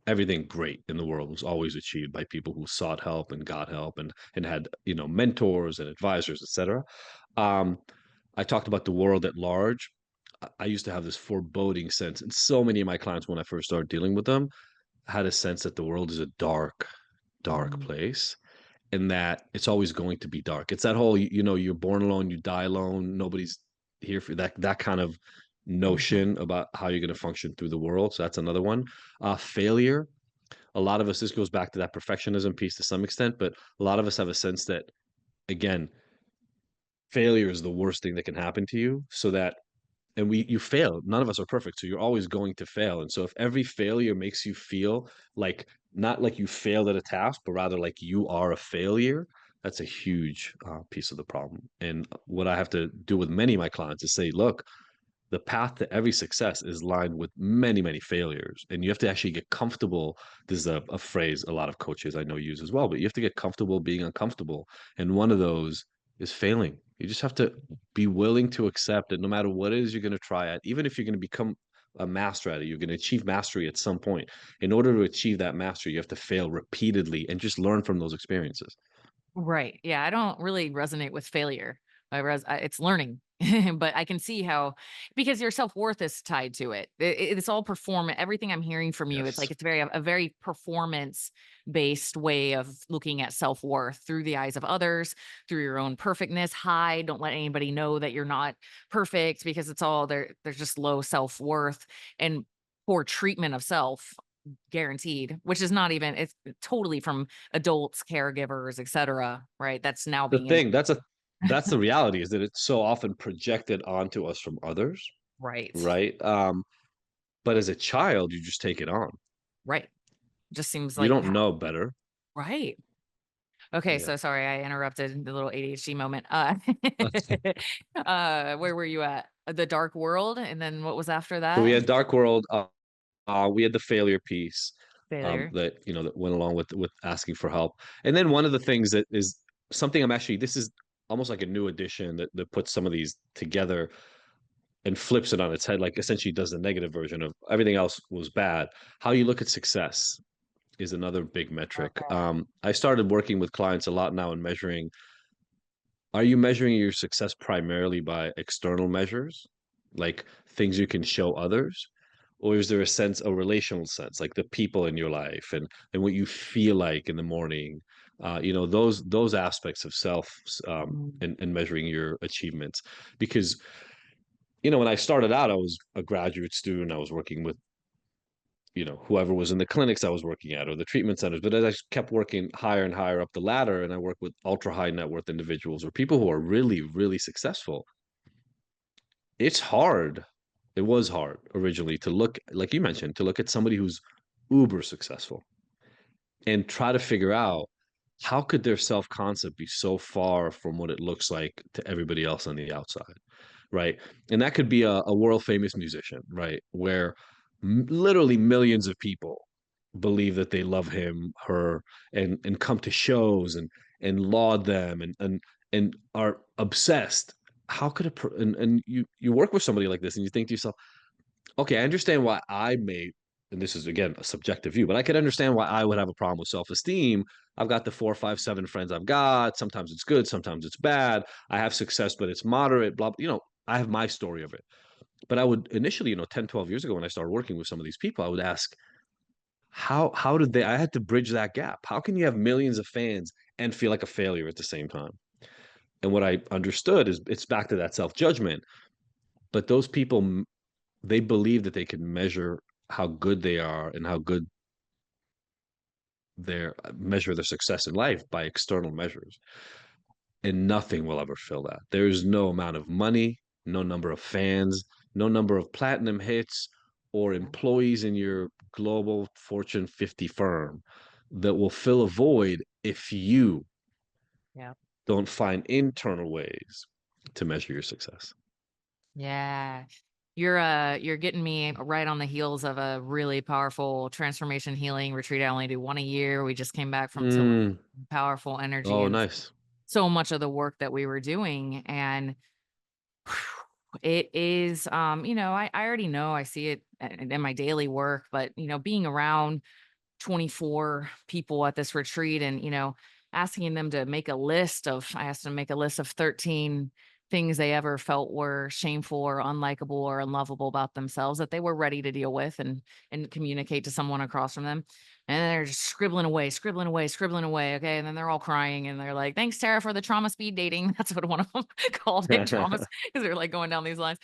Everything great in the world was always achieved by people who sought help and got help, and had mentors and advisors, etc. Um, I talked about the world at large. I used to have this foreboding sense, and so many of my clients, when I first started dealing with them, had a sense that the world is a dark, dark Mm. place, and that it's always going to be dark. It's that whole, you're born alone, you die alone, nobody's here for that kind of Mhm. notion about how you're going to function through the world. So that's another one. Failure. A lot of us, this goes back to that perfectionism piece to some extent, but a lot of us have a sense that, again, failure is the worst thing that can happen to you. So that, and you fail. None of us are perfect, so you're always going to fail. And so if every failure makes you feel like, not like you failed at a task, but rather like you are a failure, that's a huge piece of the problem. And what I have to do with many of my clients is say, look, the path to every success is lined with many many failures, and you have to actually get comfortable. This is a phrase a lot of coaches I know use as well, but you have to get comfortable being uncomfortable, and one of those is failing. You just have to be willing to accept that no matter what it is you're going to try at, even if you're going to become a master at it, you're going to achieve mastery at some point. In order to achieve that mastery, you have to fail repeatedly and just learn from those experiences. Right. Yeah, I don't really resonate with failure. It's learning. But I can see how, because your self-worth is tied to it. It's all performance. Everything I'm hearing from you, it's Yes. like it's very a very performance-based way of looking at self-worth through the eyes of others, through your own perfectness. Hide, don't let anybody know that you're not perfect because it's all there. There's just low self-worth and poor treatment of self, guaranteed, which is not even, it's totally from adults, caregivers, etc. Right? That's now The being in thing that's the reality is that it's so often projected onto us from others, right. right? But as a child, you just take it on. Right. Just seems You like don't how know better. right. Okay, Yeah. so sorry I interrupted the little ADHD moment. Where were you at? The dark world, and then what was after So we that? had Dark World. We had the failure piece Failure. that that went along with asking for help, and then one of the things that is something I'm actually this is almost like a new addition that puts some of these together and flips it on its head, like essentially does the negative version of everything else was bad. How you look at success is another big metric. Okay. I started working with clients a lot now and measuring. Are you measuring your success primarily by external measures, like things you can show others? Or is there a sense, a relational sense, like the people in your life and what you feel like in the morning? Those aspects of self Mm, and measuring your achievements. Because, when I started out, I was a graduate student. I was working with, whoever was in the clinics I was working at or the treatment centers. But as I kept working higher and higher up the ladder, and I work with ultra high net worth individuals or people who are really, really successful, it's hard. It was hard originally to look, like you mentioned, to look at somebody who's uber successful and try to figure out how could their self-concept be so far from what it looks like to everybody else on the outside, right? And that could be a world famous musician, right? Where literally millions of people believe that they love him, her, and come to shows and laud them and are obsessed. How could and you work with somebody like this and you think to yourself, okay, I understand why I may, and this is again a subjective view, but I could understand why I would have a problem with self-esteem. I've got the four, five, seven friends I've got. Sometimes it's good, sometimes it's bad. I have success, but it's moderate, blah, I have my story of it. But I would initially, 10, 12 years ago when I started working with some of these people, I would ask, how did they I had to bridge that gap. How can you have millions of fans and feel like a failure at the same time? And what I understood is it's back to that self-judgment. But those people, they believe that they can measure how good they are and how good their measure their success in life by external measures. And nothing will ever fill that. There's no amount of money, no number of fans, no number of platinum hits or yeah. employees in your global Fortune 50 firm that will fill a void if you Yeah. don't find internal ways to measure your success. Yeah. You're getting me right on the heels of a really powerful transformation healing retreat. I only do one a year. We just came back from so much Mm. powerful energy Oh, and nice. so much of the work that we were doing. And it is, I already know I see it in my daily work, but, being around 24 people at this retreat and, asking them to make a list of, I asked them to make a list of 13 things they ever felt were shameful or unlikable or unlovable about themselves that they were ready to deal with and communicate to someone across from them. And they're just scribbling away, scribbling away, scribbling away. Okay. And then they're all crying and they're like, thanks, Tara, for the trauma speed dating. That's what one of them called it, trauma, because they're like going down these lines.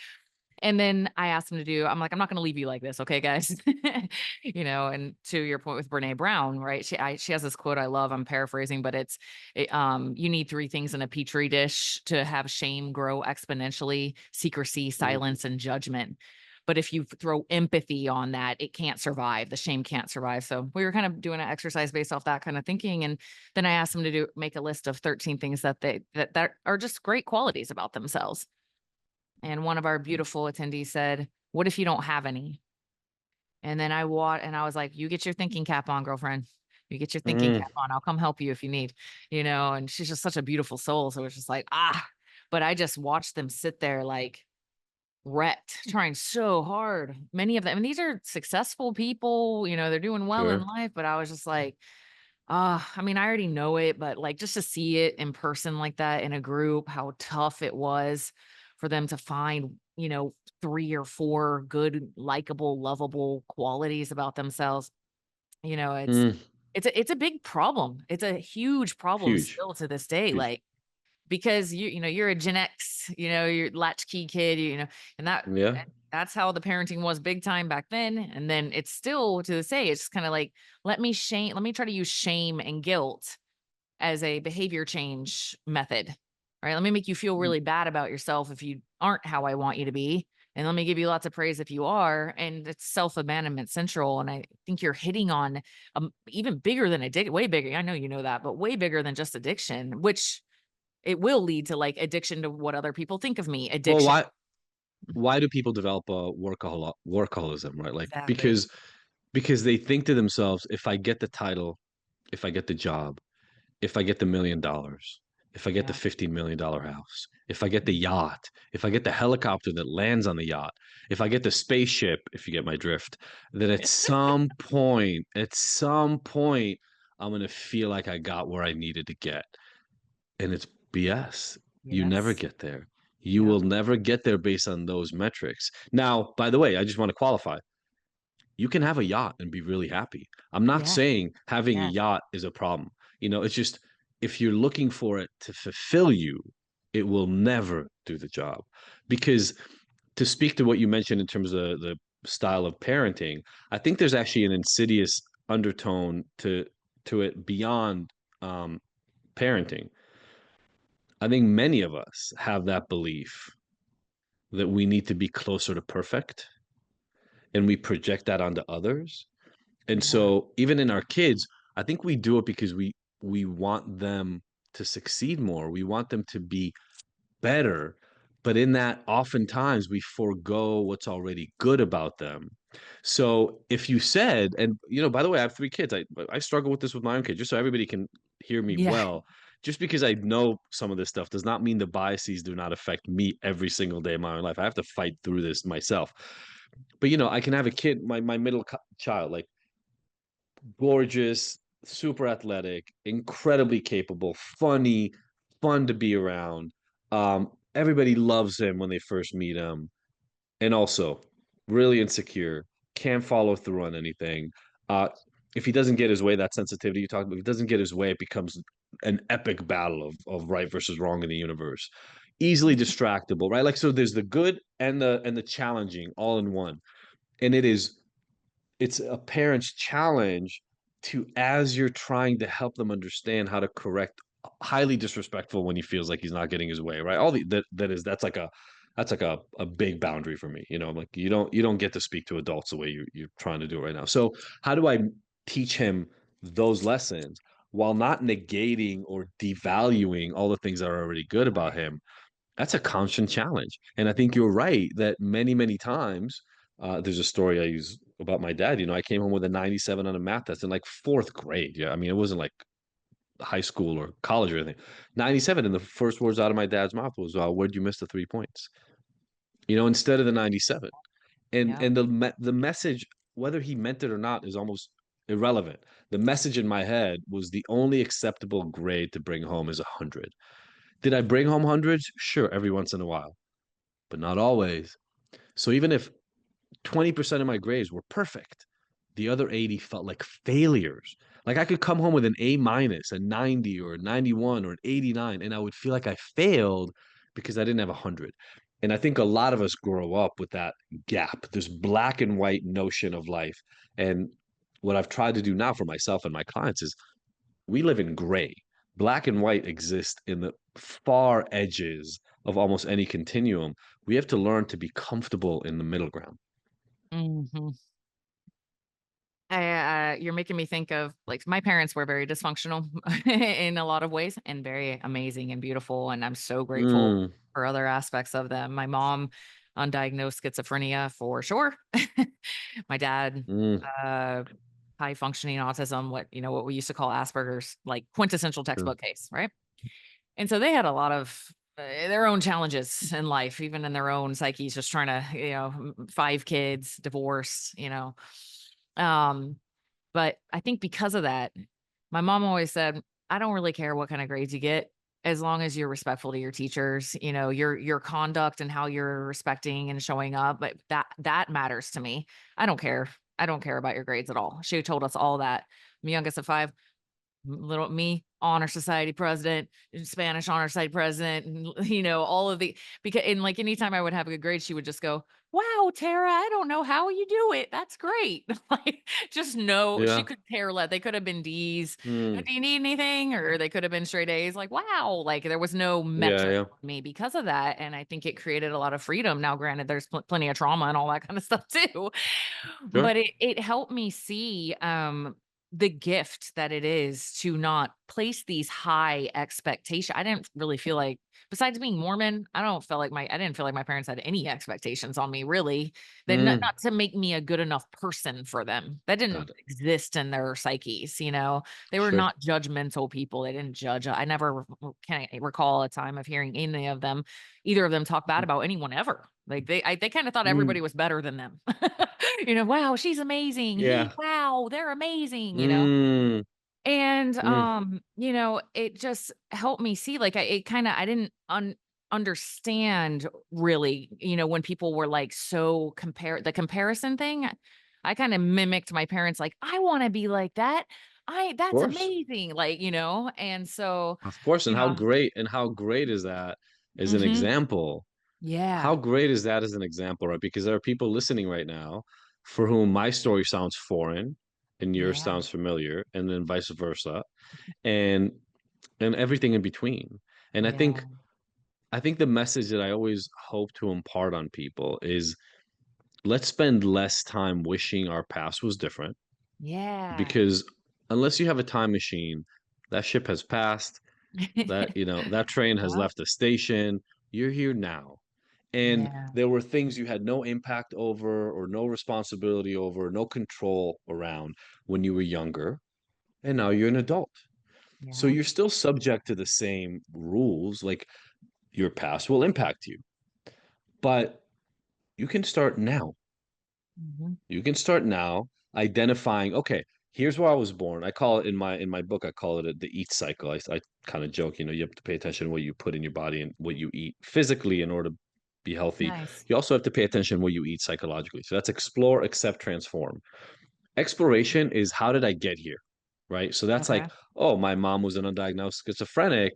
And then I asked him to do I'm like, "I'm not gonna leave you like this, okay, guys?" And to your point with Brené Brown, right? She has this quote I love, I'm paraphrasing, but "You need 3 things in a petri dish to have shame grow exponentially: secrecy, Mm, silence, and judgment. But if you throw empathy on that, it can't survive. The shame can't survive." So we were kind of doing an exercise based off that kind of thinking, and then I asked them to make a list of 13 things that are just great qualities about themselves. And one of our beautiful attendees said, "What if you don't have any?" And then I was like, "You get your thinking cap on, girlfriend. You get your thinking mm, cap on. I'll come help you if you need." And she's just such a beautiful soul. So it's just like, but I just watched them sit there like wrecked, trying so hard. Many of them, and these are successful people, they're doing well in sure. life, but I was just like, I mean, I already know it, but like just to see it in person like that in a group, how tough it was for them to find, 3 or 4 good, likable, lovable qualities about themselves. You know, it's Mm, it's a it's a big problem. It's a huge problem huge, still to this day, huge. like, because you're a Gen X, you're latchkey kid, and Yeah. that's how the parenting was big time back then, and then it's still to this day, it's kinda like, let me try to use shame and guilt as a behavior change method, right? Let me make you feel Mm, really bad about yourself if you aren't how I want you to be. And let me give you lots of praise if you are. And it's self abandonment central. And I think you're hitting on even bigger than addiction, way bigger. I know you know that, but way bigger than just addiction, which it will lead to like addiction to what other people think of me, well, addiction. why do people develop a workaholism, right? Like Exactly. because they think to themselves, if I get the title, if I get the job, if I get the $1 million, if I get the Yeah. $15 million house, if I get the Mhm. yacht, if I get the helicopter that lands on the yacht, if I get the spaceship, if you get my drift, then at some point, I'm gonna feel like I got where I needed to get. And it's BS. You never Yes. get there. You Yep. will never get there based on those metrics. Now, by the way, I just want to qualify. You can have a yacht and be really happy. I'm not Yeah. saying having a Yes. yacht is a problem. It's just if you're looking for it to fulfill you, it will never do the job. Because to speak to what you mentioned in terms of the style of parenting, I think there's actually an insidious undertone to it beyond um, parenting. I think many of us have that belief that we need to be closer to perfect and we project that onto others. And Yeah. so even in our kids, I think we do it because we want them to succeed more. We want them to be better. But in that, oftentimes we forego what's already good about them. So if you said, and by the way, I have 3 kids. I struggle with this with my own kids, just so everybody can hear me Yeah. well. Just because I know some of this stuff does not mean the biases do not affect me every single day of my own life. I have to fight through this myself. But I can have a kid, my child, like gorgeous, super athletic, incredibly capable, funny, fun to be around. Everybody loves him when they first meet him, and also really insecure, can't follow through on anything. Uh, if he doesn't get his way, that sensitivity you talked about, if he doesn't get his way, it becomes an epic battle of right versus wrong in the universe. Easily distractible, right? Like so, there's the good and the challenging all in one, and it's a parent's challenge to as you're trying to help them understand how to correct highly disrespectful when he feels like he's not getting his way, right? All the that's like a big boundary for me. I'm like you don't get to speak to adults the way you're trying to do it right now. So how do I teach him those lessons while not negating or devaluing all the things that are already good about Right. him? That's a constant challenge. And I think you're right that many, many times, there's a story I use about my dad. I came home with a 97 on a math test in like fourth grade. Yeah. I mean, it wasn't like high school or college or anything. 97. And the first words out of my dad's mouth was, where'd you miss the 3 points? Instead of the 97. And Yeah. and the message, whether he meant it or not, is almost irrelevant. The message in my head was the only acceptable grade to bring home is 100. Did I bring home hundreds? Sure, every once in a while, but not always. So even if 20% of my grades were perfect, the other 80 felt like failures. Like I could come home with an A minus, a 90 or a 91 or an 89, and I would feel like I failed because I didn't have 100. And I think a lot of us grow up with that gap, this black and white notion of life. And what I've tried to do now for myself and my clients is we live in gray. Black and white exist in the far edges of almost any continuum. We have to learn to be comfortable in the middle ground. Mhm. You're making me think of like my parents were very dysfunctional in a lot of ways and very amazing and beautiful. And I'm so grateful Mm, for other aspects of them. My mom, undiagnosed schizophrenia for sure. My dad, mm, uh, high functioning autism, what we used to call Asperger's, like quintessential sure. textbook case, right? And so they had a lot of their own challenges in life, even in their own psyches, just trying to, 5 kids, divorced. Um, but I think because of that, my mom always said, "I don't really care what kind of grades you get. as long as you're respectful to your teachers, your conduct and how you're respecting and showing up, but that matters to me. I don't care. I don't care about your grades at all. She told us all that. I'm youngest of 5. Little me, honor society president, Spanish honor society president, and all of the because and like anytime I would have a good grade, she would just go, "Wow, Tara, I don't know how you do it. That's great." Like, just no, she Yeah. could care less. They could have been D's. Mm. Do you need anything? Or they could have been straight A's. Like, wow, like there was no Yeah, metric yeah. on me because of that. And I think it created a lot of freedom. Now, granted, there's plenty of trauma and all that kind of stuff too. Sure. But it helped me see, the gift that it is to not place these high expectation I didn't really feel like besides being Mormon, I didn't feel like my parents had any expectations on me really, that Mm. not to make me a good enough person for them. That Got didn't it. exist in their psyches, you know? They were Sure. not judgmental people, they didn't judge. I never can recall a time of hearing any of them either of them talk bad Mhm. about anyone ever. Like, they kinda thought Mm. everybody was better than them. "Wow, she's amazing. Yeah. Wow, they're amazing." Mm. And, Mm. it just helped me see, like, I didn't understand really, when people were, like, so the comparison thing. I kinda mimicked my parents, like, "I wanna be like that. I Of that's course. amazing." Like, and so, Of course, you know and how great is that as an Mhm. example? How Yeah. great is that as an example, right? Because there are people listening right now for whom my story sounds foreign and yours Yeah. sounds familiar, and then vice versa, and everything in between. And Yeah. I think the message that I always hope to impart on people is let's spend less time wishing our past was different Yeah. because unless you have a time machine, that ship has passed. That, that train has Yep. left the station. You're here now. And Yeah. there were things you had no impact over or no responsibility over, no control around when you were younger. And now you're an adult. So Yeah. you're still subject to the same rules, like your past will impact you. But you can start now. Mhm. You can start now identifying, okay, here's where I was born. I call it in my book, I call it the eat cycle. I kind of joke, you have to pay attention to what you put in your body and what you eat physically in order to be healthy. Nice. You also have to pay attention to what you eat psychologically. So that's explore, accept, transform. Exploration is how did I get here? Right. So that's Okay. like, oh, my mom was an undiagnosed schizophrenic.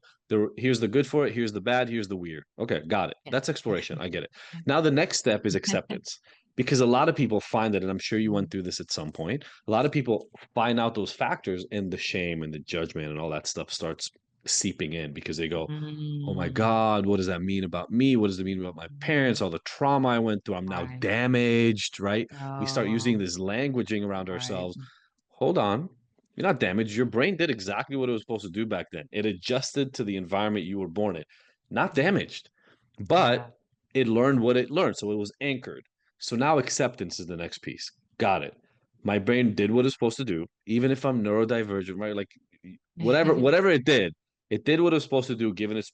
Here's the good for it. Here's the bad. Here's the weird. Okay. Got it. Yeah. That's exploration. I get it. Now, the next step is acceptance because a lot of people find it, and I'm sure you went Mhm. through this at some point. A lot of people find out those factors and the shame and the judgment and all that stuff starts seeping in because they go, oh my Mm. God, what does that mean about me? What does it mean about my parents? Mhm. All the trauma I went through. I'm now Right. damaged, right? We start using Oh, this languaging around right. ourselves. Hold on. You're not damaged. Your brain did exactly what it was supposed to do back then. It adjusted to the environment you were born in. Not Mm. damaged, Yeah. but it learned what it learned. So it was anchored. So now acceptance is the next piece. Got it. My brain did what it's supposed to do, even if I'm neurodivergent, right? Like whatever it did what it was supposed to do given its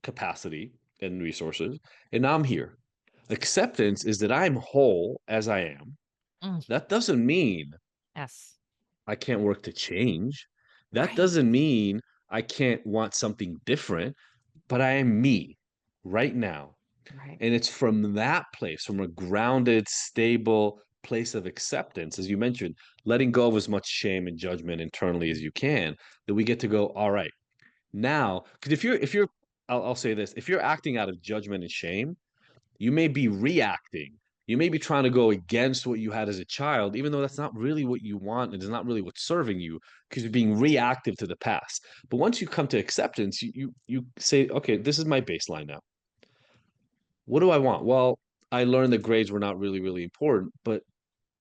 capacity and resources. And now I'm here. Acceptance is that I'm whole as I am. Mm. That doesn't mean Yes. I can't work to change. That Right. doesn't mean I can't want something different, but I am me right now. Right. And it's from that place, from a grounded, stable place of acceptance, as you mentioned, letting go of as much shame and judgment internally as you can, that we get to go, all right, now, because I'll say this, if you're acting out of judgment and shame, you may be reacting. You may be trying to go against what you had as a child, even though that's not really what you want. And it's not really what's serving you because you're being reactive to the past. But once you come to acceptance, you say, okay, this is my baseline now. What do I want? Well, I learned that grades were not really, really important, but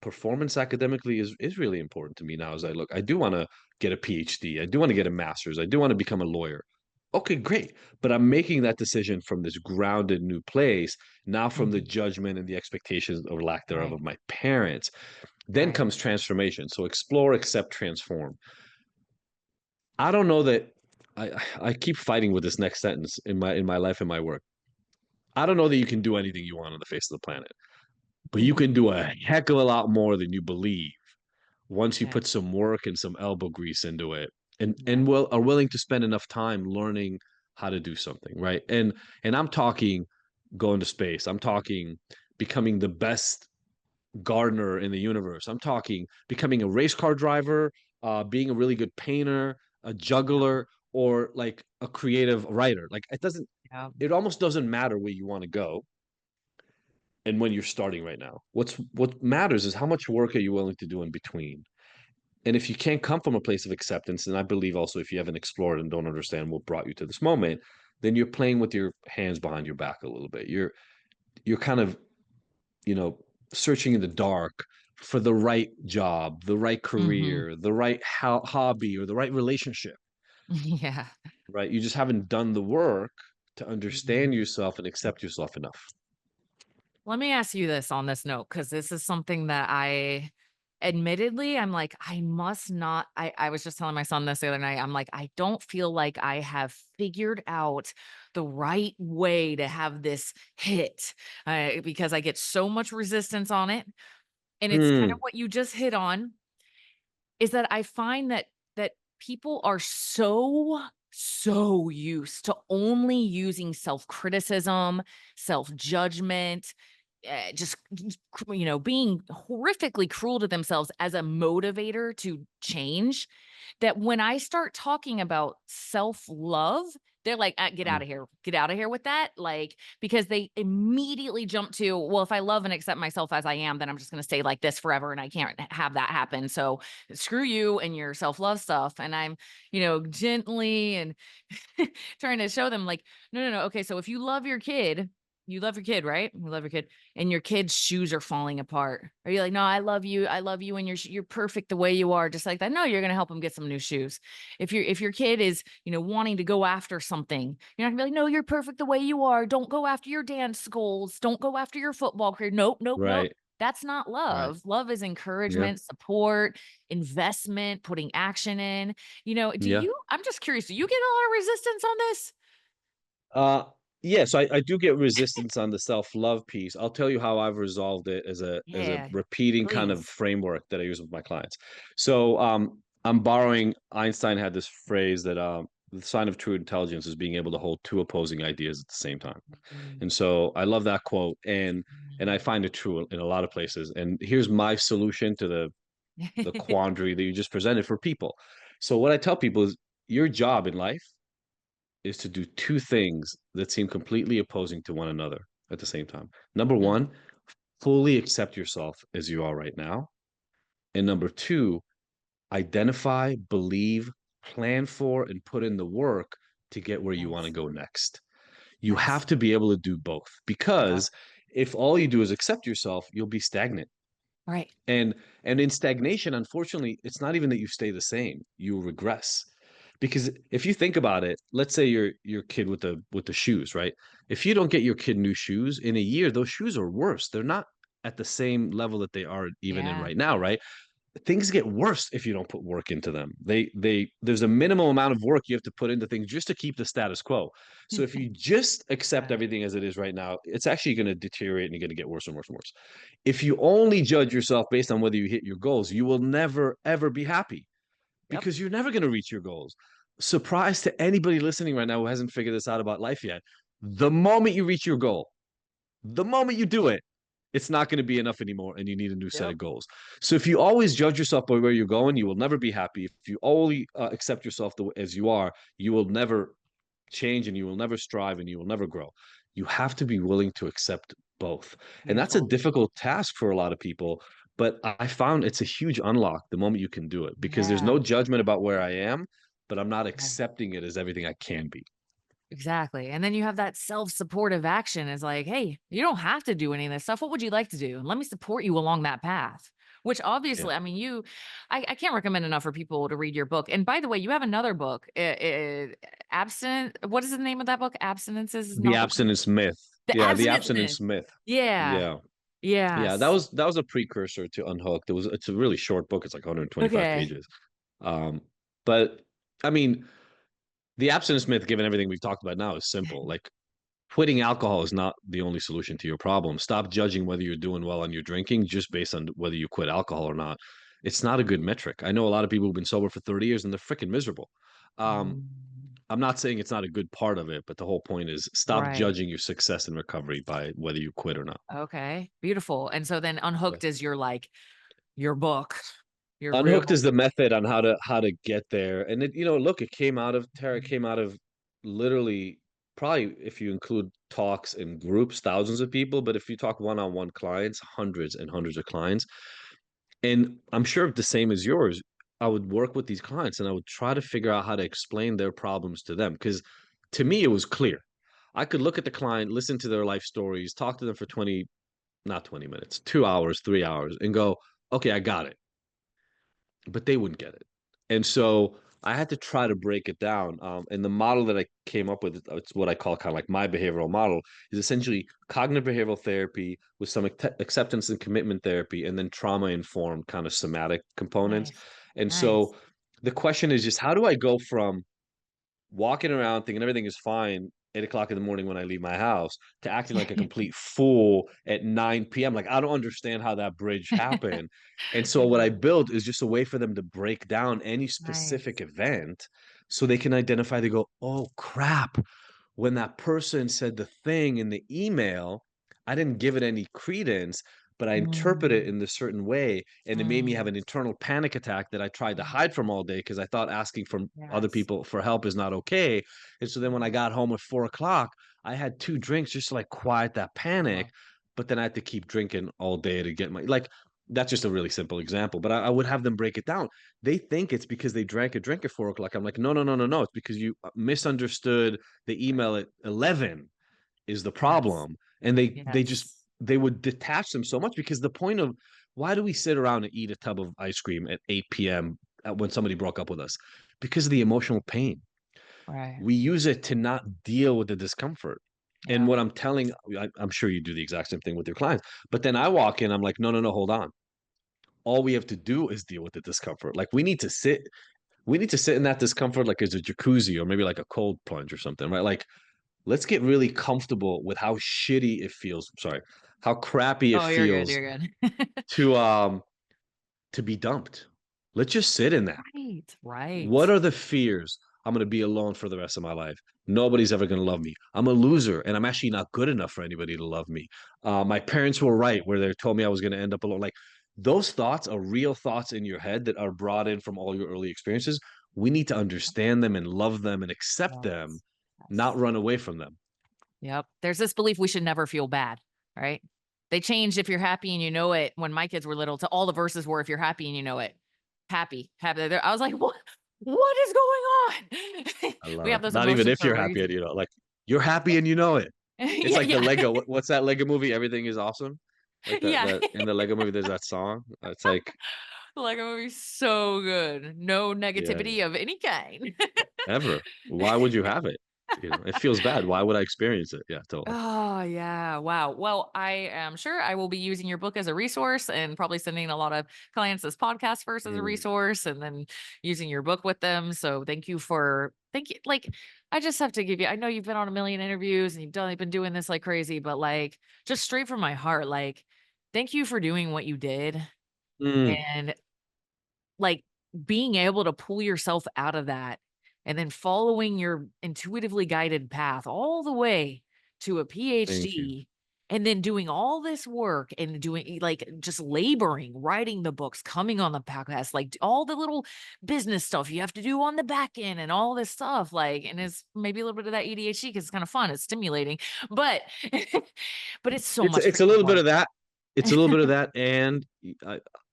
performance academically is really important to me now as I look. I do want to get a PhD. I do want to get a master's. I do want to become a lawyer. Okay, great. But I'm making that decision from this grounded new place, not from the Mhm. judgment and the expectations or lack thereof Right. of my parents. Then Right. comes transformation. So explore, accept, transform. I don't know that I keep fighting with this next sentence in my life and my work. I don't know that you can do anything you want on the face of the planet, but you can do a heck of a lot more than you believe once you Yeah. put some work and some elbow grease into it and Yeah. are willing to spend enough time learning how to do something, right? And I'm talking going to space. I'm talking becoming the best gardener in the universe. I'm talking becoming a race car driver, being a really good painter, a Yep. juggler, or like a creative writer. Like Yep. it almost doesn't matter where you want to go and when you're starting right now. What matters is how much work are you willing to do in between. And if you can't come from a place of acceptance, and I believe also if you haven't explored and don't understand what brought you to this moment, then you're playing with your hands behind your back a little bit. You're kind of, you know, searching in the dark for the right job, the right Mhm. career, the right hobby, or the right relationship, Yeah. right? You just haven't done the work to understand Mhm. yourself and accept yourself enough. Let me ask you this on this note, because this is something that I admittedly, I'm like, I must not. I was just telling my son this the other night. I'm like, I don't feel like I have figured out the right way to have this hit because I get so much resistance on it. And it's kind of Hmm. what you just hit on is that I find that people are so used to only using self-criticism, self-judgment, being horrifically cruel to themselves as a motivator to change, that when I start talking about self-love, they're like, "Get out Mm. of here. Get out of here with that." Like, because they immediately jump to, "Well, if I love and accept myself as I am, then I'm just gonna stay like this forever, and I can't have that happen. So screw you and your self-love stuff." And I'm, gently and trying to show them like, no, no, no. Okay. So if you love your kid, right? You love your kid and your kid's shoes are falling apart. Are you like, no, I love you. I love you. And you're perfect the way you are. Just like that. No, you're going to help them get some new shoes. If your kid is, wanting to go after something, you're not gonna be like, no, you're perfect the way you are. Don't go after your dance goals. Don't go after your football career. Nope, nope, nope. Right. That's not Right. love. Love is Yeah. encouragement, support, investment, putting action in. Do Yeah. you I'm just curious, do you get a lot of resistance on this? Uh, yeah, so I do get resistance on the self-love piece. I'll tell you how I've resolved it as a Yeah, repeating kind of please. framework that I use with my clients. So I'm borrowing Einstein had this phrase that the sign of true intelligence is being able to hold two opposing ideas at the same time. Mm. And so I love that quote and I find it true in a lot of places. And here's my solution to the quandary that you just presented for people. So what I tell people is your job in life is to do two things that seem completely opposing to one another at the same time. Number Mm, one, fully accept yourself as you are right now. And number two, identify, believe, plan for, and put in the work to get where you want to nice, go next. You nice. have to be able to do both Yep. because if all you do is accept yourself, you'll be stagnant. Right. And in stagnation, unfortunately, it's not even that you stay the same, you regress. Because if you think about it, let's say your kid with the shoes, right? If you don't get your kid new shoes in a year, those shoes are worse. They're not at the same level that they are even in Yeah. right now, right? Things get worse if you don't put work into them. They there's a minimum amount of work you have to put into things just to keep the status quo. So if you just accept Yeah. everything as it is right now, it's actually going to deteriorate and you're going to get worse and worse and worse. If you only judge yourself based on whether you hit your goals, you will never ever be happy Yep. because you're never going to reach your goals. Surprise to anybody listening right now who hasn't figured this out about life yet. The moment you reach your goal, the moment you do it, it's not going to be enough anymore and you need a new set Yep. of goals. So if you always judge yourself by where you're going, you will never be happy. If you only accept yourself as you are, you will never change and you will never strive and you will never grow. You have to be willing to accept both. And that's a Beautiful. difficult task for a lot of people, but I found it's a huge unlock the moment you can do it because there's Yeah. no judgment about where I am, but I'm not Yeah. accepting it as everything I can be. Exactly. And then you have that self-supportive action is like, hey, you don't have to do any of this stuff. What would you like to do? And let me support you along that path. Which Yeah. obviously, I mean, I can't recommend enough for people to read your book. And by the way, you have another book, Abstinent. What is the name of that book? Abstinence is The not the abstinence myth. the Yeah, the abstinence abstinence myth. myth. Yeah. Yeah. Yeah, Yes. that was a precursor to Unhooked. It's a really short book. It's like 125 Okay. pages. Um, but I mean, the abstinence myth, given everything we've talked about now, is simple. Like quitting alcohol is not the only solution to your problem. Stop judging whether you're doing well on your drinking just based on whether you quit alcohol or not. It's not a good metric. I know a lot of people who've been sober for 30 years and they're freaking miserable. Um, Mm. I'm not saying it's not a good part of it, but the whole point is stop Right. judging your success in recovery by whether you quit or not. Okay. Beautiful. And so then Yeah. Unhooked is your like your book, your Unhooked real is the method on how to get there. And it, look, it came out of Tara, it came out of literally probably if you include talks in groups, thousands of people, but if you talk one-on-one clients, hundreds and hundreds of clients. And I'm sure the same as yours. I would work with these clients and I would try to figure out how to explain their problems to them. Because to me, it was clear. I could look at the client, listen to their life stories, talk to them for 20, not 20 minutes, 2 hours, 3 hours, and go, okay, I got it. But they wouldn't get it. And so I had to try to break it down. And the model that I came up with, it's what I call kind of like my behavioral model, is essentially cognitive behavioral therapy with some acceptance and commitment therapy, and then trauma informed kind of somatic components. nice. And Nice. so the question is just how do I go from walking around thinking everything is fine 8 o'clock in the morning when I leave my house to acting like a complete fool at 9 p.m. Like, I don't understand how that bridge happened. And so, what I Yeah. built is just a way for them to break down any Nice. specific event so they can identify, they go, oh crap, when that person said the thing in the email, I didn't give it any credence, but I interpret it Mm, in this certain way. And it made me have mm, an internal panic attack that I tried to mm. hide from all day because I thought asking from other Yes. people for help is not okay. And so then when I Mm. got home at 4 o'clock, I had two drinks just to like quiet that panic. Wow. But then I had to keep drinking all day to get my like that's just a really simple example, but I would have them break it down. They think it's because they drank a drink at 4 o'clock. I'm like, no, no, no, no, no. It's because you misunderstood the Right. email at 11 is the Yes. problem. And Yes. they would detach them so much because the point of why do we sit around and eat a tub of ice cream at 8 p.m. When somebody broke up with us? Because of the emotional pain. Right. We use it to not deal with the discomfort. And Yeah. what I'm telling, I'm sure you do the exact same thing with your clients. But then I walk in, I'm like, no, no, no, hold on. All we have to do is deal with the discomfort. Like we need to sit in that discomfort like there's a jacuzzi or maybe like a cold plunge or something, right? Like let's get really comfortable with how shitty it feels. Sorry, how crappy it Oh, you're good. feels You're good. to to be dumped. Let's just sit in that. Right. What Right. are the fears? I'm going to be alone for the rest of my life. Nobody's ever going to love me. I'm a loser, and I'm actually not good enough for anybody to love me. My parents were right where they told me I was going to end up alone. Like those thoughts are real thoughts in your head that are brought in from all your early experiences. We need to understand them and love them and accept them, Yes. not Yes. run away from them. Yep. There's this belief we should never feel bad, right? They changed if you're happy and you know it when my kids were little to all the verses were if you're happy and you know it. Happy, happy. I was like, what is going on? I We love have it. those Not even emotions if for a you're happy and reason. you know, like you're happy and you know it. It's Yeah, like the yeah. Lego. What's that Lego movie? Everything is awesome. Like that Yeah. that in the Lego movie, there's that song. It's like, Like a movie so good. No yeah, negativity of any kind. ever. Why would you have it? It feels bad. Why would I experience it? Yeah, totally. Oh, yeah. Wow. Well, I am sure I will be using your book as a resource and probably sending a lot of clients this podcast first as a Mm, resource and then using your book with them. So thank you. Like, I just have to give you, I know you've been on a million interviews and you've been doing this like crazy, but like, just straight from my heart, like, thank you for doing what you did. mm, And like, being able to pull yourself out of that and then following your intuitively guided path all the way to a thank you. PhD and then doing all this work and doing like just laboring, writing the books, coming on the podcast, like all the little business stuff you have to do on the back end and all this stuff. Like, and it's maybe a little bit of that ADHD because it's kind of fun, it's stimulating, but but it's so much It's a freaking little bit work. of that. It's a little bit of that, and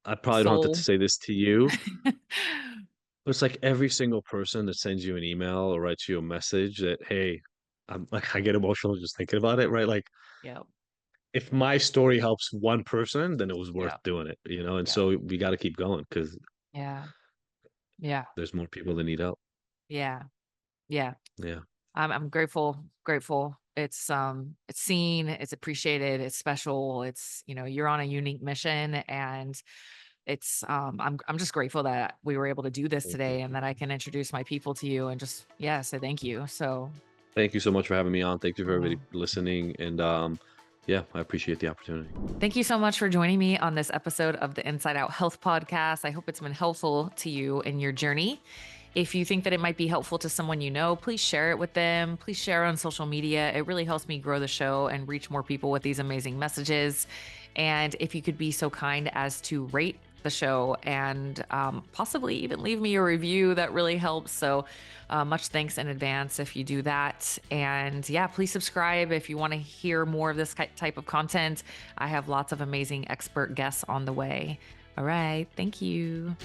I probably don't have to Soul. say this to you, but it's like every single person that sends you an email or writes you a message that, hey, I'm like I get emotional just thinking about it, right? Like Yep. if my story helps one person, then it was worth Yeah. doing it, And Yeah. so we got to keep going because Yeah. Yeah. there's more people that need help. Yeah. Yeah. Yeah. I'm grateful, grateful. It's seen, it's appreciated, it's special. It's, you're on a unique mission and I'm just grateful that we were able to do this Thank you. today and that I can introduce my people to you and just yeah, say thank you. So, Thank you so much for having me on. Thank you for yeah. everybody listening. And yeah, I appreciate the opportunity. Thank you so much for joining me on this episode of the Inside Out Health Podcast. I hope it's been helpful to you in your journey. If you think that it might be helpful to someone you know, please share it with them. Please share on social media. It really helps me grow the show and reach more people with these amazing messages. And if you could be so kind as to rate the show and possibly even leave me a review, that really helps. So much thanks in advance if you do that. And yeah, please subscribe if you want to hear more of this type of content. I have lots of amazing expert guests on the way. All right. Thank you.